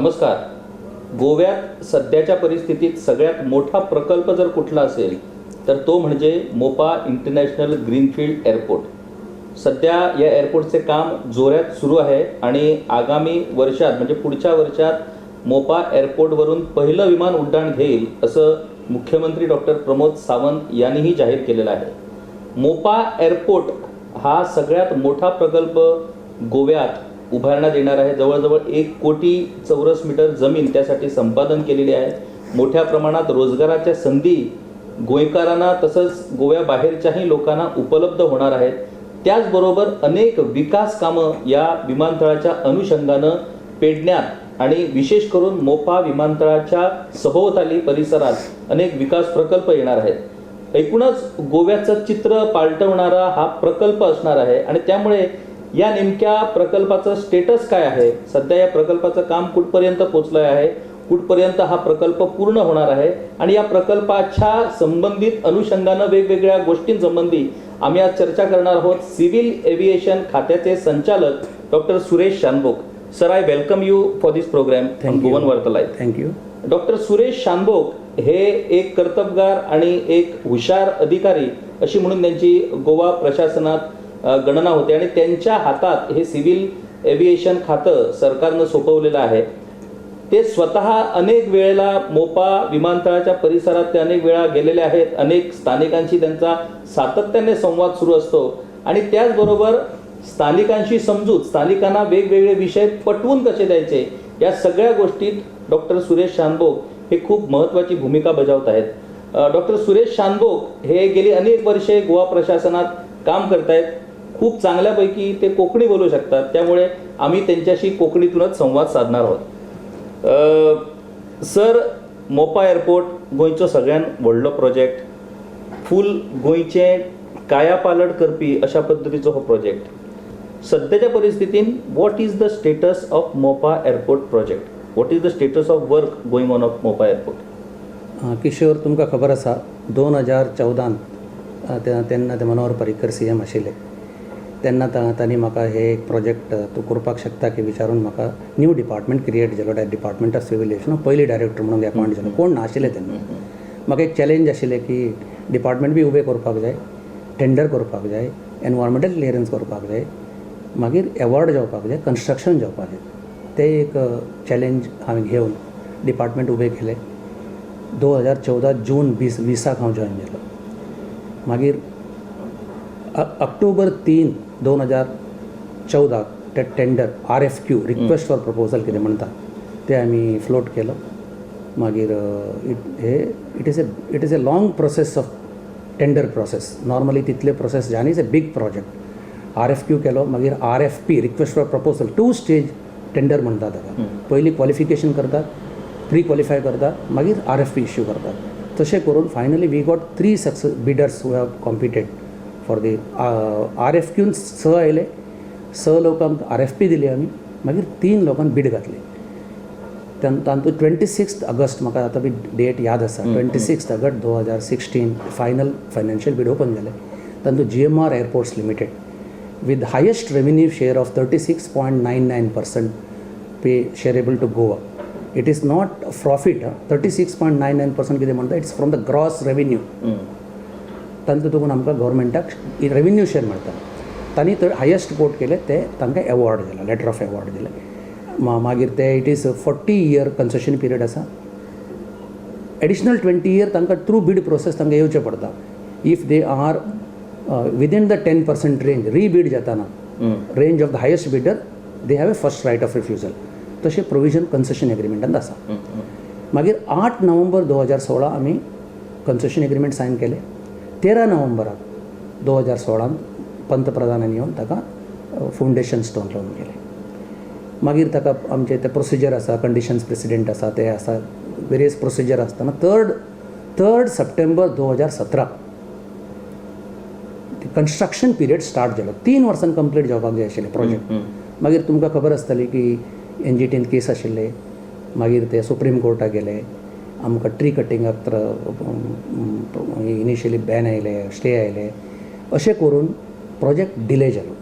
नमस्कार. गोव्यात सध्याच्या परिस्थितीत सगळ्यात मोठा प्रकल्प जर कुठला असेल तर तो म्हणजे मोपा इंटरनॅशनल ग्रीनफील्ड एअरपोर्ट. सध्या या एअरपोर्टचे काम जोरात सुरू आहे आणि आगामी वर्षात म्हणजे पुढच्या वर्षात मोपा एअरपोर्टवरून पहिलं विमान उड्डाण घेईल असं मुख्यमंत्री डॉक्टर प्रमोद सावंत यांनीही जाहीर केलेलं आहे. मोपा एअरपोर्ट हा सगळ्यात मोठा प्रकल्प गोव्यात उभारण्यात येणार आहे. जवळजवळ 1 कोटी चौरस मीटर जमीन त्यासाठी संपादन केलेली आहे. मोठ्या प्रमाणात रोजगाराच्या संधी गोयकारांना तसंच गोव्याबाहेरच्याही लोकांना उपलब्ध होणार आहेत. त्याचबरोबर अनेक विकास कामं या विमानतळाच्या अनुषंगानं पेडण्यात आणि विशेष करून मोपा विमानतळाच्या सभोवताली परिसरात अनेक विकास प्रकल्प येणार आहेत. एकूणच गोव्याचं चित्र पालटवणारा हा प्रकल्प असणार आहे आणि त्यामुळे या नेमक्या प्रकल्पाचं स्टेटस काय आहे, सध्या या प्रकल्पाचं काम कुठपर्यंत पोहोचलं आहे, कुठपर्यंत हा प्रकल्प पूर्ण होणार आहे आणि या प्रकल्पाच्या संबंधित अनुषंगानं वेगवेगळ्या गोष्टींसंबंधी आम्ही आज चर्चा करणार आहोत. सिव्हिल एव्हिएशन खात्याचे संचालक doctor Suresh Shanbhog. Sir, I welcome you for this programme on Goan Varta live. Thank you. Doctor Suresh Shanbhog हे एक कर्तबगार आणि एक हुशार अधिकारी अशी म्हणून त्यांची गोवा प्रशासनात गणना होते आणि त्यांच्या हातात हे सिव्हिल एव्हिएशन खातं सरकारनं सोपवलेलं आहे. ते स्वतः अनेक वेळेला मोपा विमानतळाच्या परिसरात ते अनेक वेळा गेलेले आहेत. अनेक स्थानिकांशी त्यांचा सातत्याने संवाद सुरू असतो आणि त्याचबरोबर स्थानिकांशी समजूत, स्थानिकांना वेगवेगळे विषय पटवून कसे द्यायचे या सगळ्या गोष्टीत डॉक्टर सुरेश शानभोग हे खूप महत्त्वाची भूमिका बजावत आहेत. डॉक्टर सुरेश शानभोग हे गेली अनेक वर्षे गोवा प्रशासनात काम करत आहेत. खूप चांगल्यापैकी ते कोकणी बोलू शकतात, त्यामुळे आम्ही त्यांच्याशी कोकणीतूनच संवाद साधणार आहोत. सर, मोपा एअरपोर्ट गोंयचो सगळ्यात व्हडलो प्रोजेक्ट, फूल गोंयचे कायापालट करपी अशा पद्धतीचो हो प्रोजेक्ट. सध्याच्या परिस्थितीन what is the status of Mopa airport project? What is the status of work going on of Mopa airport? Kishore, तुमकां खबर आसा 2014 तेन्ना ते मनोहर पर्रीकर CM आशिल्ले. तेन्ना तांणी म्हाका हे एक प्रोजेक्ट तूं करपाक शकता की विचारून म्हाका new department create Kelo. Department of civil aviation पयली डायरेक्टर म्हणून अपॉयंट जालो. कोण नाशिल्ले तेन्ना. म्हाका एक चॅलेंज आशिल्लें की डिपार्टमेंट बी उबें करपाक जाय, टेंडर करपाक जाय, एनवायरमेंटल क्लियरन्स करपाक जाय, मागीर एवॉर्ड जावपाक जाय, कन्स्ट्रक्शन जावपाक जाय. ते एक चॅलेंज हांवें घेवन डिपार्टमेंट उबें केलें. 2014 जून 20 हांव जॉयन जालो. मागीर ऑक्टोबर 3, 2014 ते tender RFQ request for proposal कितें म्हणटा ते आमी फ्लोट केलो. मागीर it is a long process of tender process. Normally तितले प्रोसेस जायना. Is a big project. RFQ केलो. मागीर RFP request for proposal 2 stage tender म्हणटा ताका. पयली क्वॉलिफिकेशन करतात, प्री क्वॉलिफाय करतात, मागीर RFP इश्यू करतात. तशें करून finally we got 3 success bidders who have competed for the RFQ. 6 आयले. 6 लोकांक RFP दिली आमी. मागीर 3 लोकांक बीड घातली. तातूंत 26 ऑगस्ट म्हाका आतां बी डेट याद आसा. 26 August 2016 final financial Beed open जालें. तातूंत GMR airports limited with highest revenue share of 36.99% pay shareable to Goa. It is not a profit. 36.99% कितें म्हणटा, it's from the gross revenue. तातूंत आमकां गव्हर्मेंटाक रेवेन्यू शेअर मेळटा. तांणी हायेस्ट कोट केले ते तांकां एवॉर्ड दिला, लेटर ऑफ एवॉर्ड दिलें. मागीर ते it is 40 year concession period आसा. एडिशनल 20 year तांकां थ्रू बीड प्रोसेस तांकां येवचें पडटा. If they are within the 10% range rebid जाताना range of the highest bidder they have a first right of refusal. तशें प्रोविजन कन्सेशन एग्रीमेंटांत आसा. मागीर 8 नोव्हेंबर 2016 आमी कन्सेशन एग्रीमेंट सायन केलें. 13 नोव्हेंबराक 2016 पंतप्रधानांनी येवन ताका फावंडेशन स्टोन लावन गेलें. मागीर ताका आमचे ते प्रोसिजर आसा, कंडिशन्स प्रेसिडेंट आसा, ते आसा, वेरियस प्रोसिजर आसतना 3 सप्टेंबर 2017 कन्स्ट्रक्शन पिरियड स्टार्ट जालो. 3 वर्सां कंप्लीट जावपाक जाय आशिल्लें प्रोजेक्ट. मागीर तुमकां खबर आसतली की NGTन केस आशिल्ले. मागीर ते सुप्रीम कोर्टाक गेले. आमकां ट्री कटिंगाक इनिशियली बॅन आयले, स्टे आयले. अशें करून प्रोजेक्ट डिले जालो.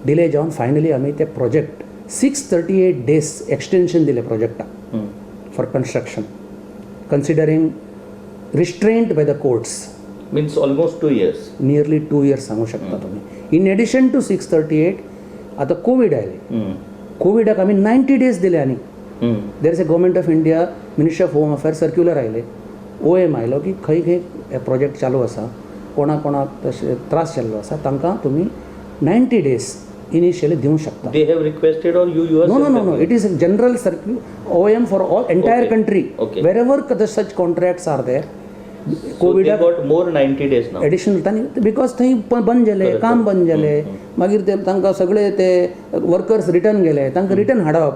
डिले जावन फायनली आमी ते प्रोजेक्ट 638 days एक्सटेन्शन दिले प्रोजेक्टाक for construction considering restraint by the courts means almost 2 years. Nearly 2 years सांगू शकता तुम्ही. इन एडिशन टू 638 आता कोविड आयले. कोविडाक आमी 90 days दिले आनी there is a government of India ministry of home affairs circular आयले OM आयलो की खंय खंय प्रोजेक्ट चालू आसा कोणाक तशें त्रास जाल्लो आसा तांकां तुमी 90 days इनिशियली दिवंक शकता. They have requested or you No. It is a general OM for all entire country. Okay. Wherever such contracts are there. So they got more 90 days now. Additional because थंय बंद जाले काम बंद जाले मागीर ते तांकां सगळे ते वर्कर्स रिटर्न गेले तांकां रिटर्न हाडप.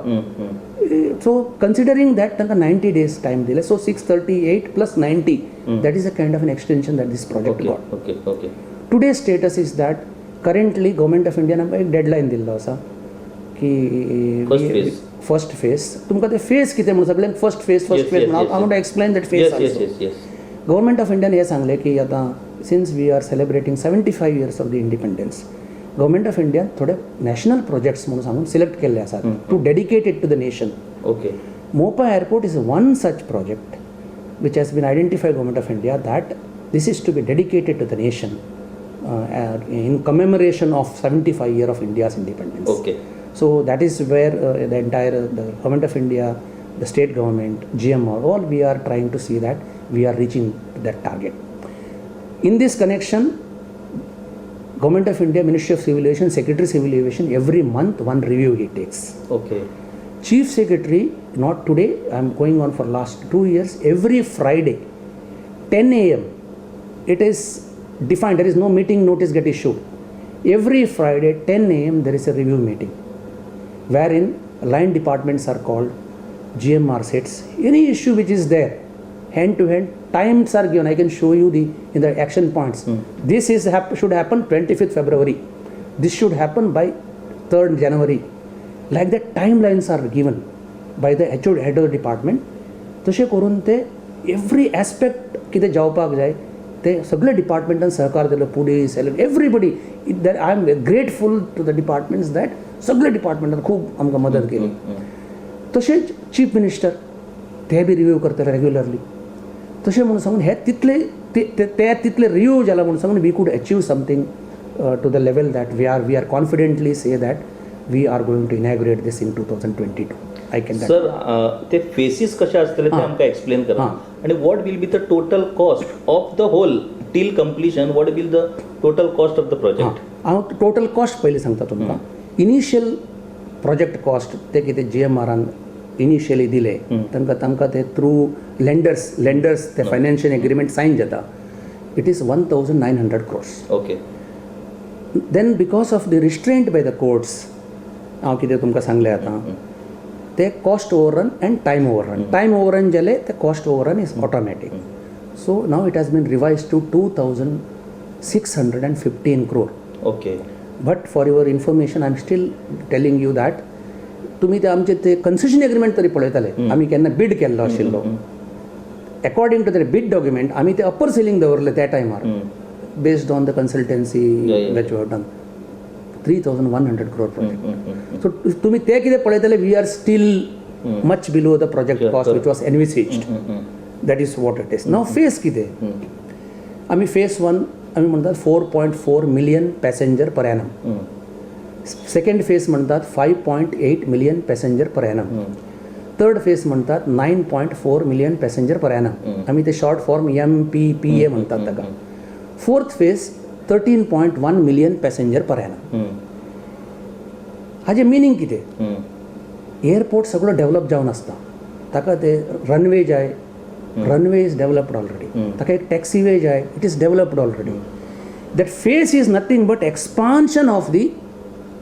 So considering that तांकां 90 days time दिले. So 638 plus 90 that is a kind of an extension that this project got. Okay. Today's status is that currently government of India आमकां एक डेडलाइन दिल्लो आसा की फर्स्ट फेज तुमकां ते फेज कितें म्हणून सगळ्यांक फर्स्ट फेज म्हणून I want to explain that phase also. Government of इंडियान हें सांगलें की आतां since we are celebrating 75 years of the independence government of इंडियान थोडे नॅशनल प्रोजेक्ट्स म्हणून सांगून सिलेक्ट केल्ले आसात to dedicate it to the nation. Okay. Mopa airport is one such project which has been identified government of India that this is to be dedicated to the nation in commemoration of 75 years of India's independence. Okay. So that is where the entire the government of India, the state government, GMR, all we are trying to see that we are reaching that target. In this connection, Government of India, Ministry of Civil Aviation, Secretary Civil Aviation, every month one review he takes. Okay. Chief Secretary, not today, I am going on for last 2 years, every Friday, 10 a.m., it is defined, there is no meeting notice get issued. Every Friday, 10 a.m., there is a review meeting, wherein line departments are called, GMR sits, any issue which is there, hand to hand, times are given, I can show you in the action points. This should happen 25th February, this should happen by 3rd January. Like that timelines are given by the head of the department. तशें करून ते every aspect कितें जावपाक जाय ते सगळे डिपार्टमेंटान सहकार दिलो police everybody. I am grateful to the departments that सगळे डिपार्टमेंटान खूब आमकां मदत केली. तशेंच चीफ मिनिस्टर ते बी रिव्यू करता रेग्युलरली. तशें म्हणून सांगून हे तितले ते तितले रिव्यू जाला म्हणून सांगून we could achieve something to the level that we are confidently say that we are going to inaugurate this in 2022. I can sir ते फेसीस कशे असतले ते आमकां एक्सप्लेन करा आणि what will be the total cost of the whole till completion, what will the total cost of the project? हांव total cost पयलीं सांगता तुमकां. इनिशियल प्रोजेक्ट कॉस्ट ते कितें GMRन इनिशियली दिले तांकां ते थ्रू लेंडर्स ते फायनान्शियल एग्रीमेंट सायन जाता. It is 1900 crores. Okay. Then because of the restraint by the courts हांव कितें तुमकां सांगलें आतां ते cost overrun and time overrun जाले ते cost overrun is automatic. So now it has been revised to 2615 crore. Okay. But for your information I am still telling you that तुमी ते आमचे ते कन्सेशन एग्रीमेंट तरी पळयताले आमी केन्ना बीड केल्लो आशिल्लो. According to the bid document आमी ते अपर सिलींग दवरले त्या टायमार based on the consultancy which we have done 3100 crore project. So तुम्ही ते कितें पळयताले we are still much below the project cost which was envisaged. That is what it is. Now phase कितें आमी face 1 आमी म्हणटात 4.4 million passenger per annum. Second face म्हणटात 5.8 million passenger per annum. Third phase म्हणटात 9.4 million passenger per annum. आमी ते short form MPPA म्हणटात ताका. Fourth face 13.1 million passenger per annum. हाजे मिनींग कितें एअरपोर्ट सगळो डेवलप जावन आसता ताका ते रनवे जाय रनवे इज डेवलप्ड ऑलरेडी ताका एक टॅक्सीवे जाय it is developed already. That phase is nothing but expansion of the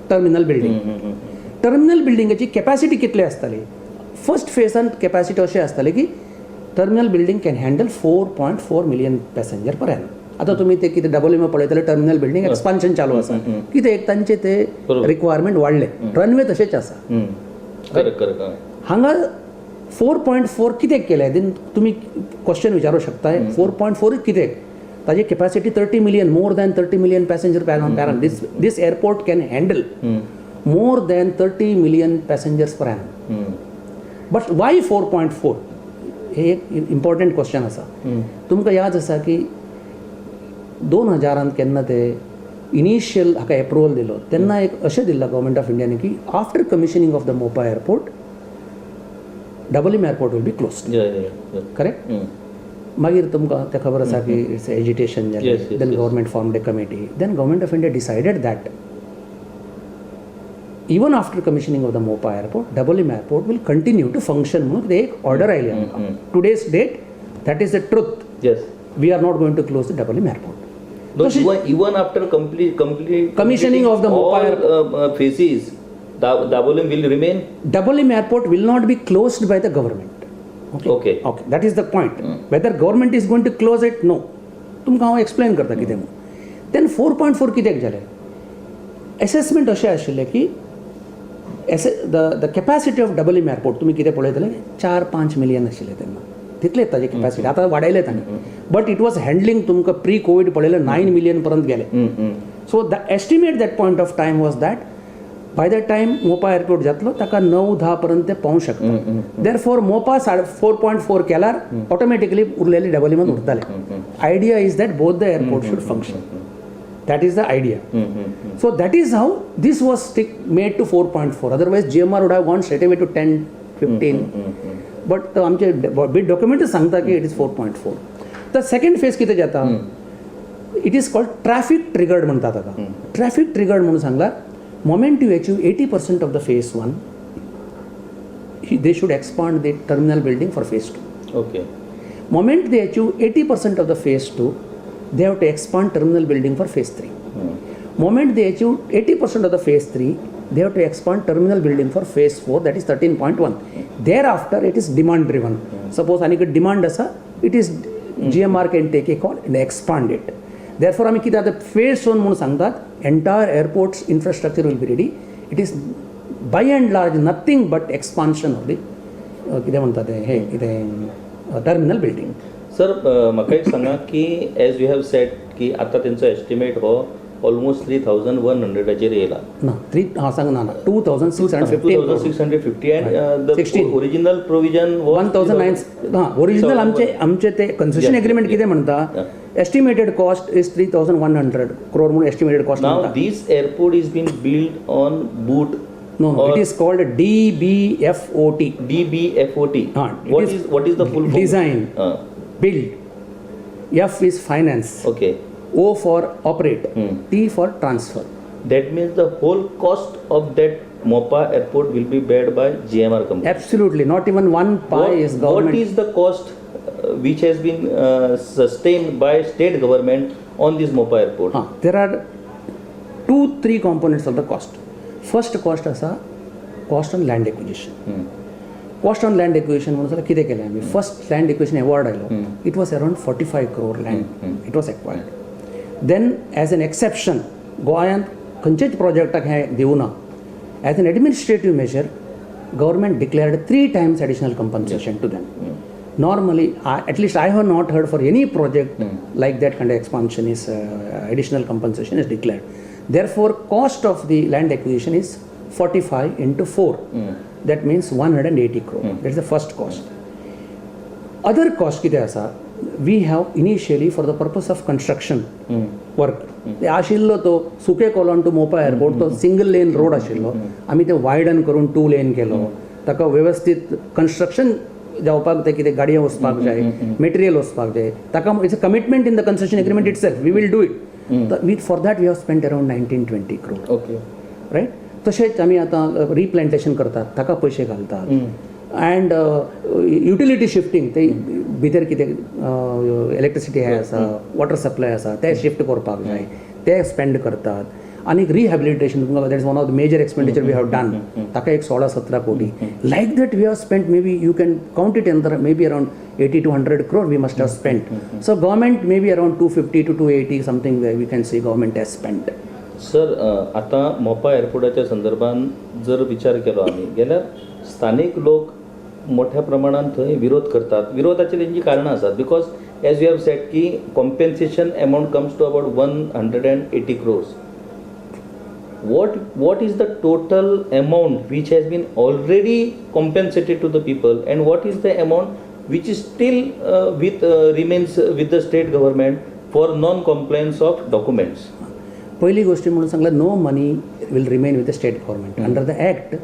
terminal building. Terminal बिल्डिंगाची कॅपॅसिटी कितली आसताली फर्स्ट फेसान कॅपॅसिटी अशें आसताली की terminal building can handle 4.4 million passenger per annum. आता तुम्ही ते कितें WMO पळयतले टर्मिनल बिल्डींग एक्सपान्शन चालू आसा कितें एक तांचे ते रिक्वायरमेंट वाडले रनवे तशेंच आसा. हांगा 4.4 कितें केलें देन तुमी क्वेश्चन विचारूं शकताय. 4.4 कितें ताजी capacity 30 million more than 30 million passenger per annum. This airport can handle more than 30 million passengers per annum. But why 4.4? हे एक इम्पॉर्टंट क्वेश्चन आसा. तुमकां याद आसा की 2000 केन्ना ते इनिशियल हाका एप्रुवल दिलो तेन्ना एक अशें दिल्लो गव्हर्मेंट ऑफ इंडियाने की after commissioning of the Mopa airport Dabolim airport will be closed. Correct. मागीर तुमकां तें खबर आसा की इट्स एजिटेशन जालें. Then government formed a committee. Then government of India decided that even after commissioning of the Mopa airport, WM airport will continue to function. म्हणून ते एक ऑर्डर आयली आमकां. Today's date, that is the truth. Yes. We are not going to close the WM airport. No, even after complete commissioning of the Mopa all phases, WM will remain. WM airport will not be closed by the government. Okay. That is the point. Whether government is going to close it, no. तुमकां हांव explain करता कितें म्हणून. Then 4.4 कित्याक जालें? Assessment अशें आशिल्लें की the capacity of WM airport तुमी कितें पळयतले 4-5 मिलियन आशिल्ले तेन्ना. तितलेच ताजी कॅपॅसिटी. आतां वाडयले तांणी. बट इट वॉज हँडलिंग तुमकां प्री कोविड पळयलें 9 मिलियन पर्यंत गेले. So the estimate that point of time was that by the time Mopa airport जातलो ताका 9-10 पर्यंत ते पावूंक शकता. देर फॉर मोपा 4.4 केल्यार ऑटोमॅटिकली उरलेले WM उरताले. Idea is that both the airport should function. That is the idea. So that is how this was made to 4.4. Otherwise GMR would have gone straight away to 10, 15. But आमचे bid document सांगता की it is 4.4. The second phase कितें जाता? It is called traffic triggered म्हणतात ताका. Traffic triggered म्हणून Sangla moment you achieve 80% of the phase 1, they should expand the terminal building for phase 2. Okay. Moment they achieve 80% of the phase 2, they have to expand terminal building for phase 3. Moment they achieve 80% of the phase 3, they have to expand terminal building for phase 4, that is 13.1. Thereafter it is demand driven. Suppose any demand asa, it is GMR can take a call and expand it. Therefore आम्ही कितें आतां phase 1 म्हणून सांगतात, entire airport's infrastructure will be ready. It is by and large nothing but expansion of the कितें म्हणतात हे कितें terminal building. Sir म्हाका एक सांगा की एज यू हॅव सेट की आतां तेंचो एस्टिमेट हो ऑलमोस्ट 3,100 येयला. ना 3 हां सांग ना 2,650 and the original provision was 1,009. हां ओरिजिनल आमचे ते कन्सेशन एग्रीमेंट कितें म्हणटा एस्टिमेटेड कॉस्ट इज 3,100 crore म्हणून estimated cost. Now this airport is been build on BOOT. No, it is called DBFOT. DBFOT. What is the full form? Design. Build. F is finance. Okay. O for operate. T for transfer. That means the whole cost of that Mopa airport will be bared by GMR company. Absolutely. Not even one pie is government. What is the cost which has been sustained by state government on this Mopa airport? There are 2-3 components of the cost. First cost असा cost on land acquisition. Cost on land acquisition म्हणून जाल्यार कितें केलें आमी first land acquisition award आयलो. It was around 45 crore land. It was acquired. Then as an exception गोंयांत खंयचेच प्रोजेक्टाक हें दिवना. As an administrative measure government declared 3 times additional compensation to them. Normally at least I have not heard for any project like that kind of expansion is additional compensation is declared. Therefore cost of the land acquisition is 45 into 4. That means 180 crore. That is the first cost. Other cost कितें आसा we have initially for the purpose of construction work. ते आशिल्लो तो सुके colon to Mopa airport तो single lane road आशिल्लो. आमी ते वायडन करून 2 लेन केलो. ताका वेवस्थीत कन्स्ट्रक्शन जावपाक ते कितें गाडयो वचपाक जाय, मटेरियल वचपाक जाय. ताका it's a commitment in the concession agreement itself. We will do it. For that we have spent around 19-20 crore. Okay. Right? तशेंच आमी आतां रिप्लांटेशन करतात ताका पयशे घालतात. अँड युटिलिटी शिफ्टिंग ते भितर कितें इलेक्ट्रिसिटी हे आसा, वॉटर सप्लाय आसा ते शिफ्ट करपाक जाय ते स्पेंड करतात. आनी रिहॅबिलिटेशन तुमकां that is one of the major expenditure we have done. ताका एक 16-17 कोटी. Like that we have spent may be you can count it in may be around 80-100 crore we must have spent. So government maybe around 250 to 280 something we can say government has spent. Sir आता मोपा एअरपोर्टाच्या संदर्भात जर विचार केलो आम्ही गेल्यार स्थानिक लोक मोठ्या प्रमाणात थंय विरोध करतात. विरोधाची तेंची कारणां आसात. Because as you have said की compensation amount comes to about 180 crores. what is the total amount which has been already compensated to the people, and what is the amount which is still remains with the state government for non-compliance of documents? पहिली गोष्टी म्हणून सांगलं, no money will remain with the state government. Under the act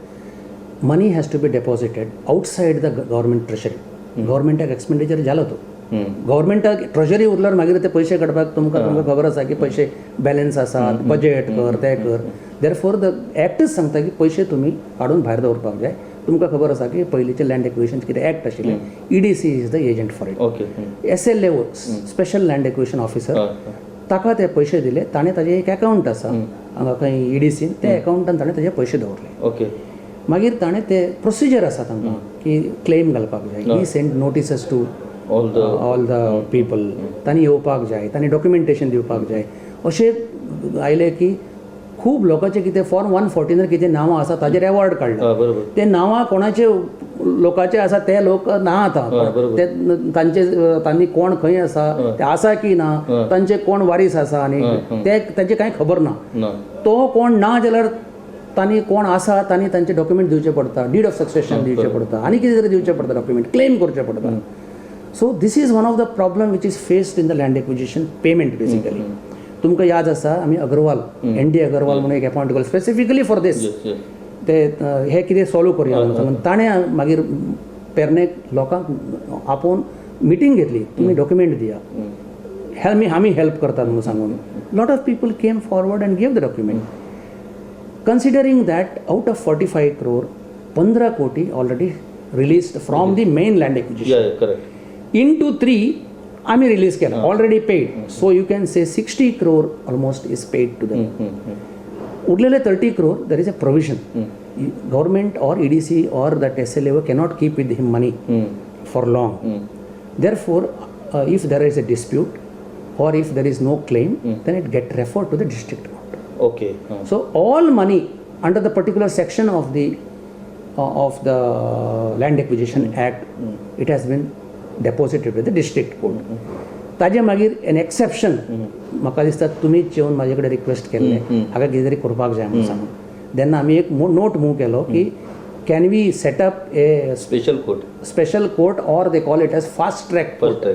money has to be deposited outside the government treasury. गव्हर्मेंटाक expenditure जालो तो, गव्हर्मेंटाक treasury उरल्यार मागीर ते पयशे काडपाक तुमकां खबर आसा की पयशे बॅलन्स आसात, बजेट कर, ते कर. देरफॉर द ॲक्टच सांगता की पयशे तुमी काडून भायर दवरपाक जाय. तुमकां खबर आसा की पयलींचे लँड एक्विजिशन कितें ॲक्ट आशिल्लें, EDC is the agent for it. SLA special land acquisition officer, ताका ते पयशे दिले. ताणें ताजें एक अकावंट आसा हांगा खंय EDCन, त्या अकावंटान ताणें ताजे पयशे दवरले. मागीर ताणें ते प्रोसिजर आसा तांकां की क्लेम घालपाक जाय. He send notices to all the people. तांणी येवपाक जाय, तांणी डॉक्युमेंटेशन दिवपाक जाय. अशें आयलें की खूब लोकांचे कितें फॉर्म 114 कितें नांवां आसा ताजेर अवॉर्ड काडला. ते नांवां कोणाचे लोकांचे आसा ते लोक ना आतां, ते तांणी कोण खंय आसा, ते आसा की ना, तांचे कोण वारीस आसा आनी ते तांचे कांय खबर ना. तो कोण ना जाल्यार तांणी कोण आसा तांणी तांचे डॉक्युमेंट दिवचे पडटा, डीड ऑफ सक्सेशन दिवचे पडटा, आनी कितें तरी दिवचे पडटा, डॉक्युमेंट क्लेम करचे पडटा. So this is one of the problem which is faced in the land acquisition payment. Basically तुमकां याद आसा आमी अग्रवाल, ND अग्रवाल म्हणून एक अपॉयंट केलो स्पेसिफिकली फॉर दीस. ते हे कितें सॉल्व करूया म्हणून सांगून ताणें मागीर पेरनेक लोकांक आपोवन मिटींग घेतली. तुमी डॉक्युमेंट दिया, आमी हेल्प करतात म्हणून सांगून. Lot of people came forward and gave the document. Considering that out of 45 crore 15 कोटी already released from the main land acquisition. into 3 आम्ही रिलीज केला, already paid. So you can say 60 crore almost is paid to them. उरलेले 30 crore there is a provision. Government or EDC or that SLA cannot keep with him money for long. Therefore if there is a dispute or if there is no claim, then it get referred to the district court. Okay. So all money under the particular section of the Land Acquisition Act, it has been deposited with the district court. ताजे मागीर an exception म्हाका दिसता तुमीच येवन म्हाजे कडेन request केल्ले हाका कितें तरी करपाक जाय म्हणून सांगून. तेन्ना आमी एक नोट मूव केलो की can we set up a special court or they call it as fast track court.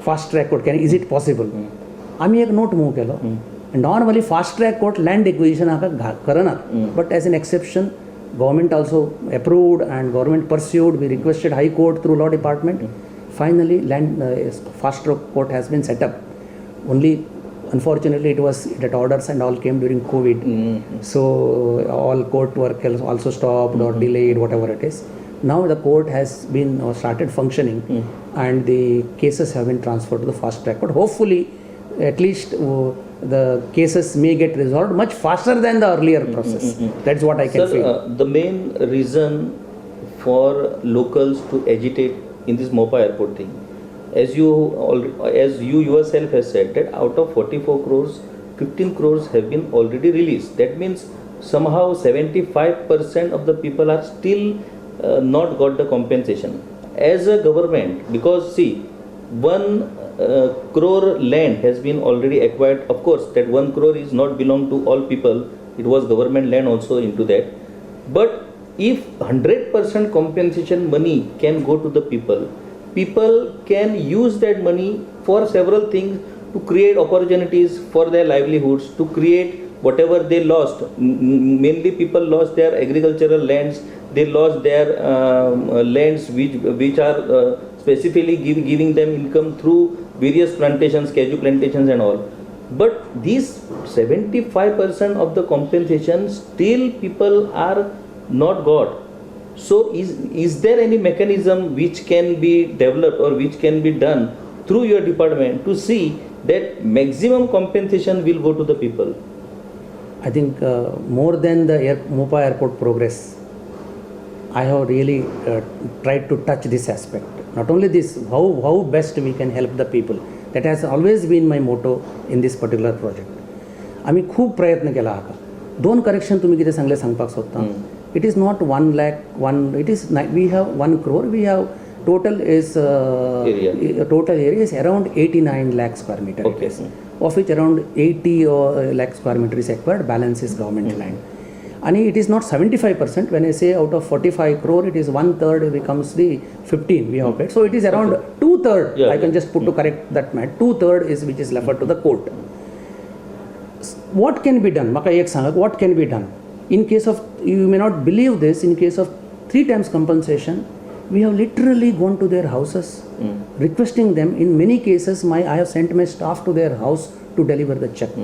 Fast track court, is it possible? आमी एक नोट मूव केलो. Normally fast track court land acquisition हाका करनात, but as an exception government also approved and government pursued. We requested High Court through Law Department. Finally fast track court has been set up. Only unfortunately it was that orders and all came during COVID. So all court work also stopped or delayed, whatever it is. Now the court has been started functioning and the cases have been transferred to the fast track court. Hopefully at least the cases may get resolved much faster than the earlier process. That's what I can feel. The main reason for locals to agitate in this Mopa airport thing, as you yourself has said, that out of 44 crores 15 crores have been already released. That means somehow 75% of the people are still not got the compensation as a government, because see, 1 crore land has been already acquired. Of course that 1 crore is not belong to all people, it was government land also into that. But if 100% compensation money can go to the people can use that money for several things, to create opportunities for their livelihoods, to create whatever they lost. Mainly people lost their agricultural lands, they lost their lands which are specifically giving them income through various plantations, cashew plantations and all. But these 75% of the compensation still people are not got. So is there any mechanism which can be developed or which can be done through your department to see that maximum compensation will go to the people? I think more than the Mopa airport progress, I have really tried to touch this aspect. Not only this, how best we can help the people. That has always been my motto in this particular project. आम्ही खूप प्रयत्न केला हाका. 2 correction तुम्ही कितें सांगले सांगपाक सोदता. It is not 1 lakh, it is we have 1 crore, we have total area is around 89 lakh square meter. Okay. of which around 80 lakh square meter is acquired, balance is government land. And it is not 75%. When I say out of 45 crore, it is 1/3 becomes the 15 we have paid. So it is around 2/3. I can just put to correct that math. 2/3 is which is referred to the court. What can be done? Maka ek sanga, what can be done? In case of, you may not believe this, in case of 3 times compensation, we have literally gone to their houses, requesting them. In many cases, I have sent my staff to their house to deliver the check.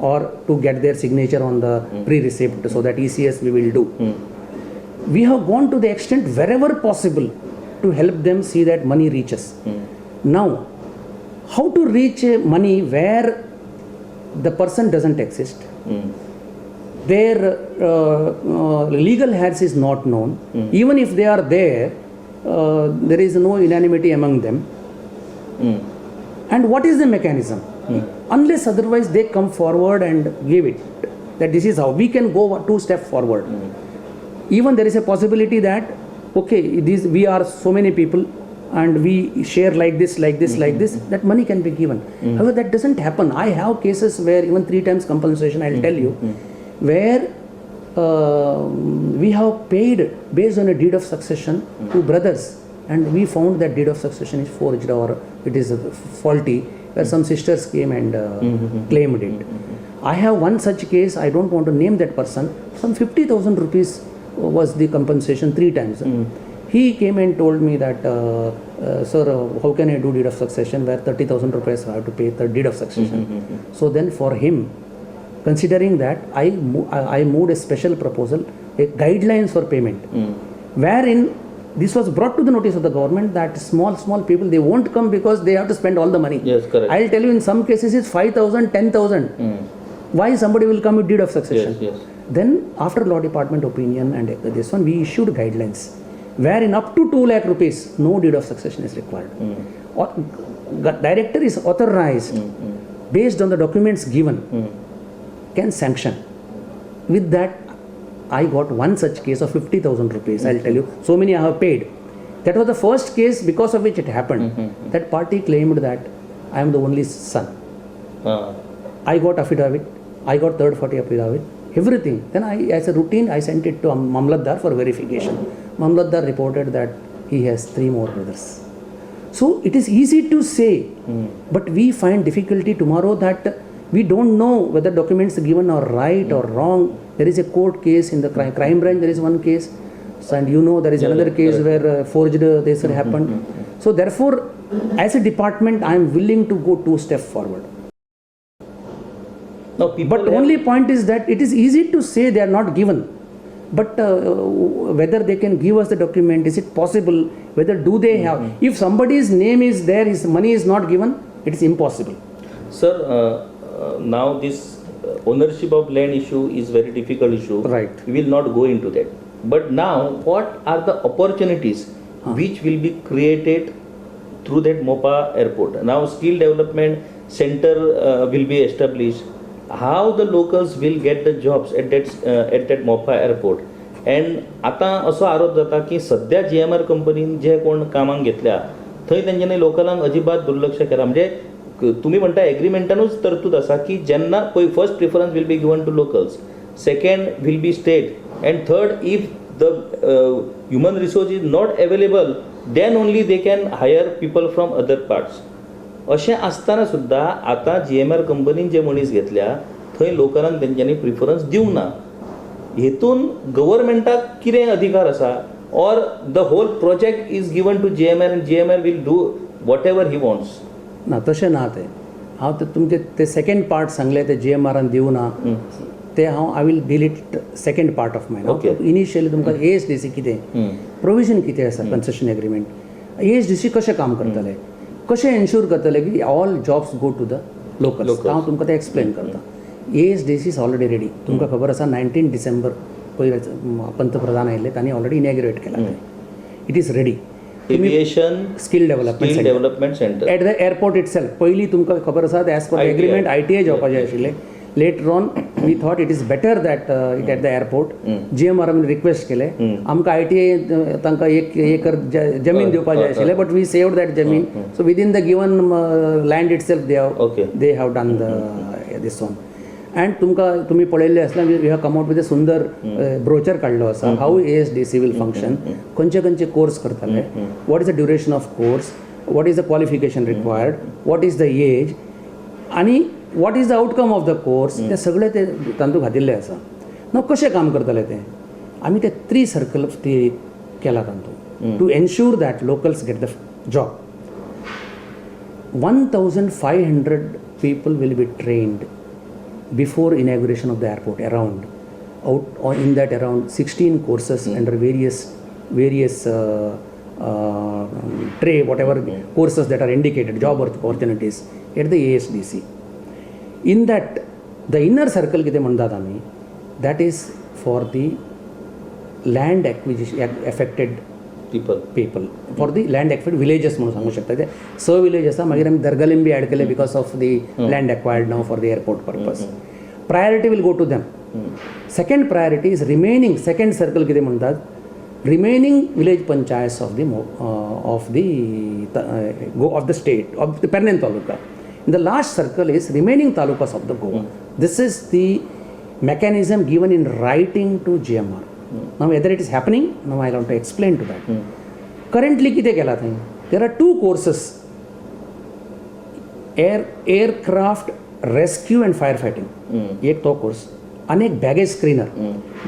Or to get their signature on the pre-receipt, so that ECS we will do. We have gone to the extent wherever possible to help them see that money reaches. Now, how to reach money where the person doesn't exist, their legal heirs is not known, even if they are there, there is no unanimity among them. And what is the mechanism? Unless otherwise they come forward and give it, that this is how we can go 2 steps forward. Even there is a possibility that, okay, we are so many people and we share like this, that money can be given. However, that doesn't happen. I have cases where even 3 times compensation, I'll tell you, where we have paid based on a deed of succession to brothers, and we found that deed of succession is forged or it is faulty, where some sisters came and claimed it. I have one such case, I don't want to name that person, some 50,000 rupees was the compensation 3 times. He came and told me that, sir, how can I do deed of succession where 30,000 rupees I have to pay the deed of succession. So then for him, considering that, I moved a special proposal, a guidelines for payment, wherein this was brought to the notice of the government that small people, they won't come because they have to spend all the money. Yes, correct. I'll tell you, in some cases it's 5,000, 10,000. Why somebody will come with deed of succession? Yes. Then after law department opinion and this one, we issued guidelines wherein up to 2 lakh rupees, no deed of succession is required. Or, director is authorized based on the documents given, can sanction. With that, I got one such case of 50,000 rupees. I'll tell you, so many I have paid. That was the first case because of which it happened. That party claimed that I am the only son. I got affidavit, I got third party affidavit, everything. Then as a routine, I sent it to Mamlatdar for verification. Mamlatdar reported that he has 3 more brothers. So it is easy to say, but we find difficulty tomorrow that we don't know whether documents given are right or wrong. There is a court case in the crime branch, there is one case, and you know there is another case where forged this happened. So therefore, as a department, I am willing to go 2 steps forward. Now, but only point is that it is easy to say they are not given, but whether they can give us the document, is it possible? Whether do they have? If somebody's name is there, his money is not given, it is impossible. Sir, now this ownership of land issue is very difficult issue. Right. We will not go into that. But now, what are the opportunities which will be created through that Mopa airport? Now, skill development center will be established. How the locals will get the jobs at that Mopa airport? And आता असो आरोप जाता की सध्या GMR कंपनीन जे कोण कामाक घेतल्या थंय तेंच्यांनी लोकलांक अजिबात दुर्लक्ष केला. म्हणजे तुम्ही म्हणता एग्रीमेंटानूच तरतूद आसा की जेन्ना पळय first preference will be given to locals, second will be state, and third if the human resource is not available then only they can hire people from other parts. अशें आसतना सुद्दां आतां GMR कंपनीन जे मनीस घेतल्या थंय लोकलांक तेंच्यांनी प्रिफरन्स दिवंक ना. हेतून गव्हर्मेंटाक कितें अधिकार आसा, or the whole project is given to GMR and GMR will do whatever he wants. ना तशें ना तें. हांव तुमचे ते सेकंड पार्ट सांगले ते GMRन दिवं ना ते हांव I will delete second part of mine. Initially तुमकां ASDC कितें प्रोविजन कितें आसा कन्सेशन एग्रीमेंट, ASDC कशें काम करतले, कशें एन्श्योर करतले की all jobs go to the locals. हांव तुमकां तें एक्सप्लेन करता. ASDC is already ready. तुमकां खबर आसा 19 डिसेंबर पयले पंतप्रधान आयिल्ले, तांणी ऑलरेडी इनॅग्युरेट केला तें. It is ready. Aviation skill development centre at the airport itself. पयलीं तुमकां खबर आसा एज पर एग्रीमेंट ITA जावपाचें आशिल्लें. later on we thought it is better that it at the airport. GMR आमी रिक्वेस्ट केले आमकां ITA तांकां एक एकर जमीन दिवपाक जाय आशिल्लें, but we saved that जमीन. So within the given land itself they have done this one. And तुम्ही पळयल्लें आसल्यार we have come out with a सुंदर ब्रोचर काडलो आसा, how ASDC will function, खंयचे कोर्स करतले, what is the duration of course, what is the qualification required, what is the age, आणि what is the outcome of the course, ते सगळे ते तांतूं घातिल्लें आसा. नो कशें काम करतले ते आमी ते 3 सर्कल थियरी केला तांतूं to ensure that locals get the job. 1500 people will be trained before inauguration of the airport, in that around 16 courses under various whatever courses that are indicated, job opportunities at the ASDC. In that, the inner circle कितें म्हणटात आमी, that is for the land acquisition affected people for the land affected villages म्हणून सांगू शकता. ते स village आसा, मागीर आमी दर्गलिंबी ऍड केले because of the land acquired now for the airport purpose. Priority will go to them. Second priority is remaining, second circle कितें म्हणटात, remaining village panchayats of the state of the Pernen taluka. In the last circle is remaining talukas of the Goa. This is the mechanism given in writing to GMR. Now whether it is happening, now I want to explain to that. Currently kite kela thai, there are 2 courses, aircraft rescue and firefighting. Ek to course, and ek baggage screener.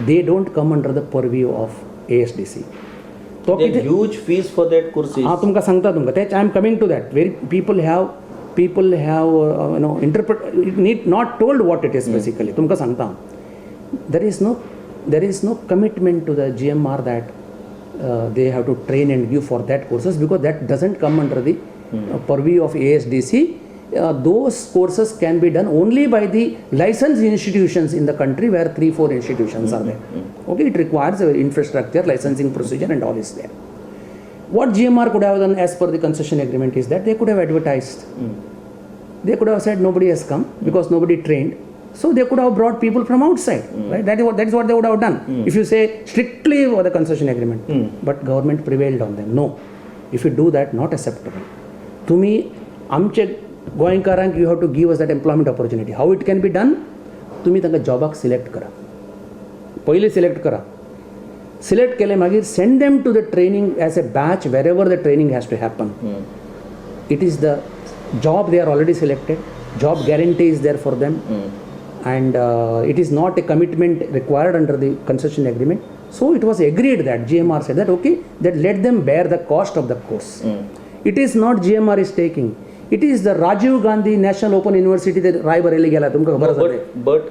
They don't come under the purview of ASDC. So huge fees for that courses. हाँ तुमका सांगता तुमका तेच I am coming to that. Where people have need not told what it is basically. तुमका सांगता. There is no commitment to the GMR that they have to train and give for that courses, because that doesn't come under the purview of ASDC. Those courses can be done only by the licensed institutions in the country, where 3-4 institutions are there. Okay, it requires infrastructure, licensing procedure and all is there. What GMR could have done as per the concession agreement is that they could have advertised. They could have said nobody has come because nobody trained. So they could have brought people from outside, right? That is what they would have done. If you say strictly for the concession agreement, but government prevailed on them. No, if you do that, not acceptable. To me, आमचे गोंयकारांक you have to give us that employment opportunity. How it can be done? तुम्ही तांकां जॉबाक select करा, पयलीं select करा, select केले मागीर send them to the training as a batch wherever the training has to happen. It is the job they are already selected, job guarantee is there for them, and it is not a commitment required under the concession agreement. So it was agreed that GMR said that okay, that let them bear the cost of the course. It is not GMR is taking. It is the Rajiv Gandhi National Open University that Raebareli गेला, तुमका खबर आसा. But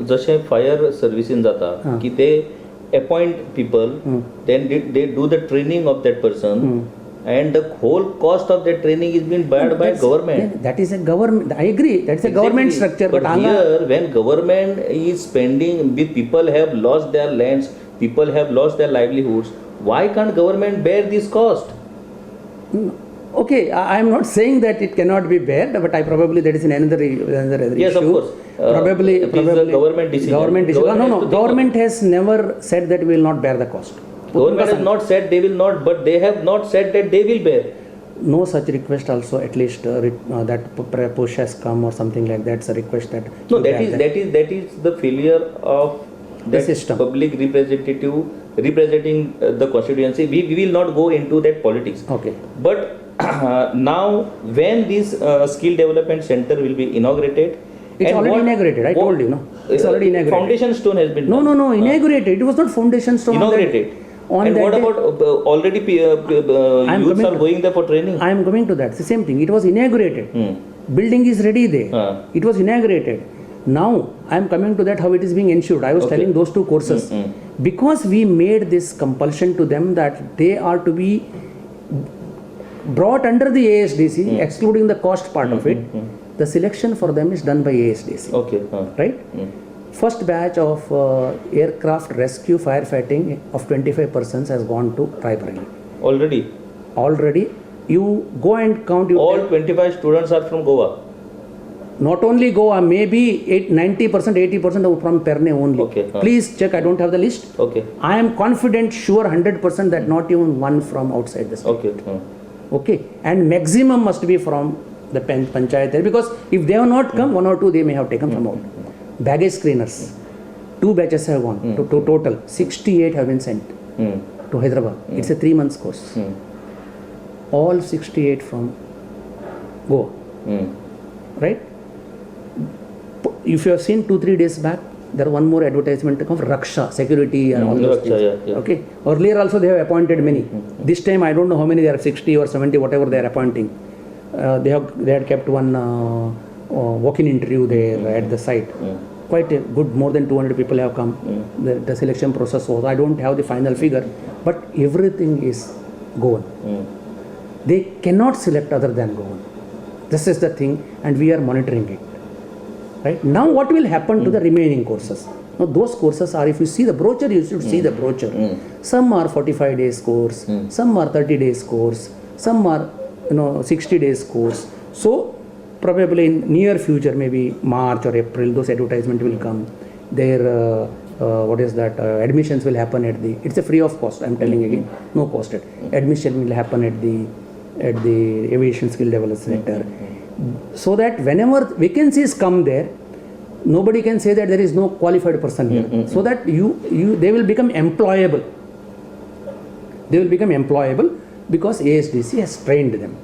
जशे fire सर्विसीन जाता की ते appoint people, then they do the training of that person, and the whole cost of that training is being borne by government. That is a government. I agree. That's a government structure. But here, when government is spending, people have lost their lands, people have lost their livelihoods. Why can't government bear this cost? Okay, I am not saying that it cannot be bared, but I probably that is another issue. Yes, of course. Probably it is a government decision. Government has never said that we will not bear the cost. Government has not said they will not, but they have not said that they will bear. No such request also, at least that push has come or something like that. It's a request that. No, that is the failure of the system. Public representative representing the constituency. We will not go into that politics. Okay. But now, when this skill development center will be inaugurated, it's already inaugurated. I told you, no. It's already inaugurated. Foundation stone has been. No. Inaugurated. It was not foundation stone. Inaugurated. And what about already youths are going there for training? I am coming to that. It's the same thing. It was inaugurated. Building is ready there. It was inaugurated. Now I am coming to that, how it is being ensured. I was telling those 2 courses. Because we made this compulsion to them that they are to be brought under the ASDC, excluding the cost part of it. The selection for them is done by ASDC. Okay. Right? First batch of aircraft rescue firefighting of 25 persons has gone to Raebareli. Already. You go and count. All 25 students are from Goa. Not only Goa, maybe 90%, 80% from Perne only. Okay. Please check, I don't have the list. Okay. I am confident, sure 100% that not even one from outside the state. Okay. Okay. And maximum must be from the panchayat area, because if they have not come, one or two they may have taken from out. Baggage screeners, 2 batches have gone. To total, 68 have been sent to Hyderabad. It's a 3 months course. All 68 from Goa. Right? If you have seen 2-3 days back, there one more advertisement of Raksha, security and all those things. Yeah. Okay. Earlier also they have appointed many. This time I don't know how many they are, 60 or 70, whatever they are appointing. They had kept one walk-in interview there at the site. Quite a good, more than 200 people have come. The selection process was, I don't have the final figure, but everything is Goan. They cannot select other than Goan. This is the thing, and we are monitoring it. Right? Now what will happen to the remaining courses? Now those courses are, if you see the brochure, you should see the brochure. Some are 45 days course, some are 30 days course, some are 60 days course. So probably in near future, maybe March or April, those advertisement will come. Their admissions will happen at the, it's a free of cost, I'm telling again, no cost. Admission will happen at the aviation skill development center. So that whenever vacancies come there, nobody can say that there is no qualified person here. So that they will become employable. They will become employable because ASDC has trained them.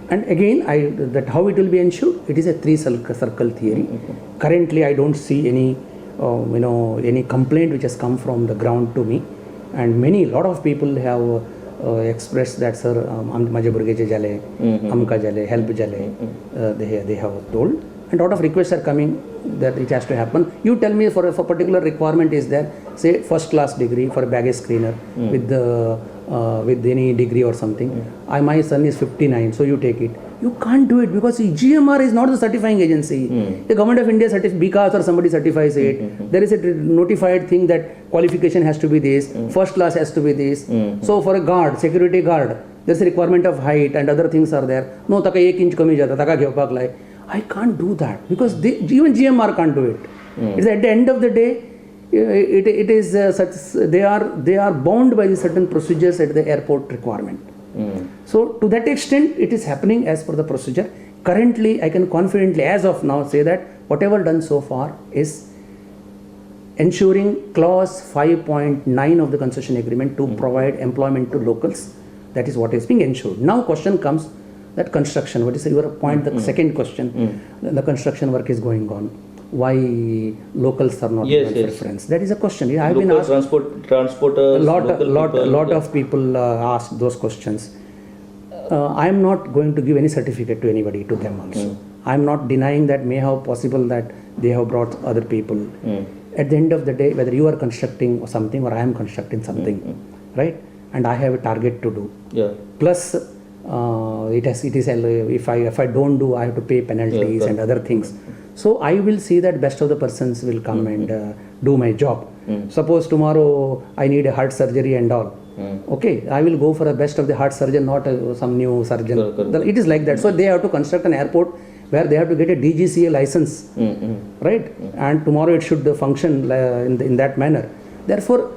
And again, that how it will be ensured? It is a 3-circle theory. Currently, I don't see any complaint which has come from the ground to me, and lot of people have expressed that, sir, माझे भुरगेचे झाले, amka झाले, help झाले, they have told, and a lot of requests are coming that it has to happen. You tell me for a particular requirement is there, say first class degree for a baggage screener with any degree or something. My son is 59, so you take it. You can't do it because GMR is not the certifying agency. The government of India BCAS or somebody certifies it. There is a notified thing that qualification has to be this, first class has to be this. So for a guard, security guard, there's a requirement of height and other things are there. No, taka 1 inch kami jata, taka ghevpak lai. I can't do that because even GMR can't do it. It's at the end of the day, it is they are bound by the certain procedures at the airport requirement. So to that extent, it is happening as per the procedure. Currently, I can confidently, as of now, say that whatever done so far is ensuring clause 5.9 of the concession agreement to provide employment to locals. That is what is being ensured. Now question comes that construction. What is your point? The second question, the construction work is going on. Why locals are not given preference? That is a question. I have been asked. Transporters. A lot of people ask those questions. I am not going to give any certificate to anybody, to them also. I am not denying that may have possible that they have brought other people. At the end of the day, whether you are constructing something or I am constructing something, right? And I have a target to do. Plus, it is if I don't do, I have to pay penalties and other things. So I will see that best of the persons will come and do my job. Suppose tomorrow I need a heart surgery and all. Okay, I will go for a best of the heart surgeon, not some new surgeon. It is like that. So they have to construct an airport where they have to get a DGCA license, right? And tomorrow it should function in that manner. Therefore,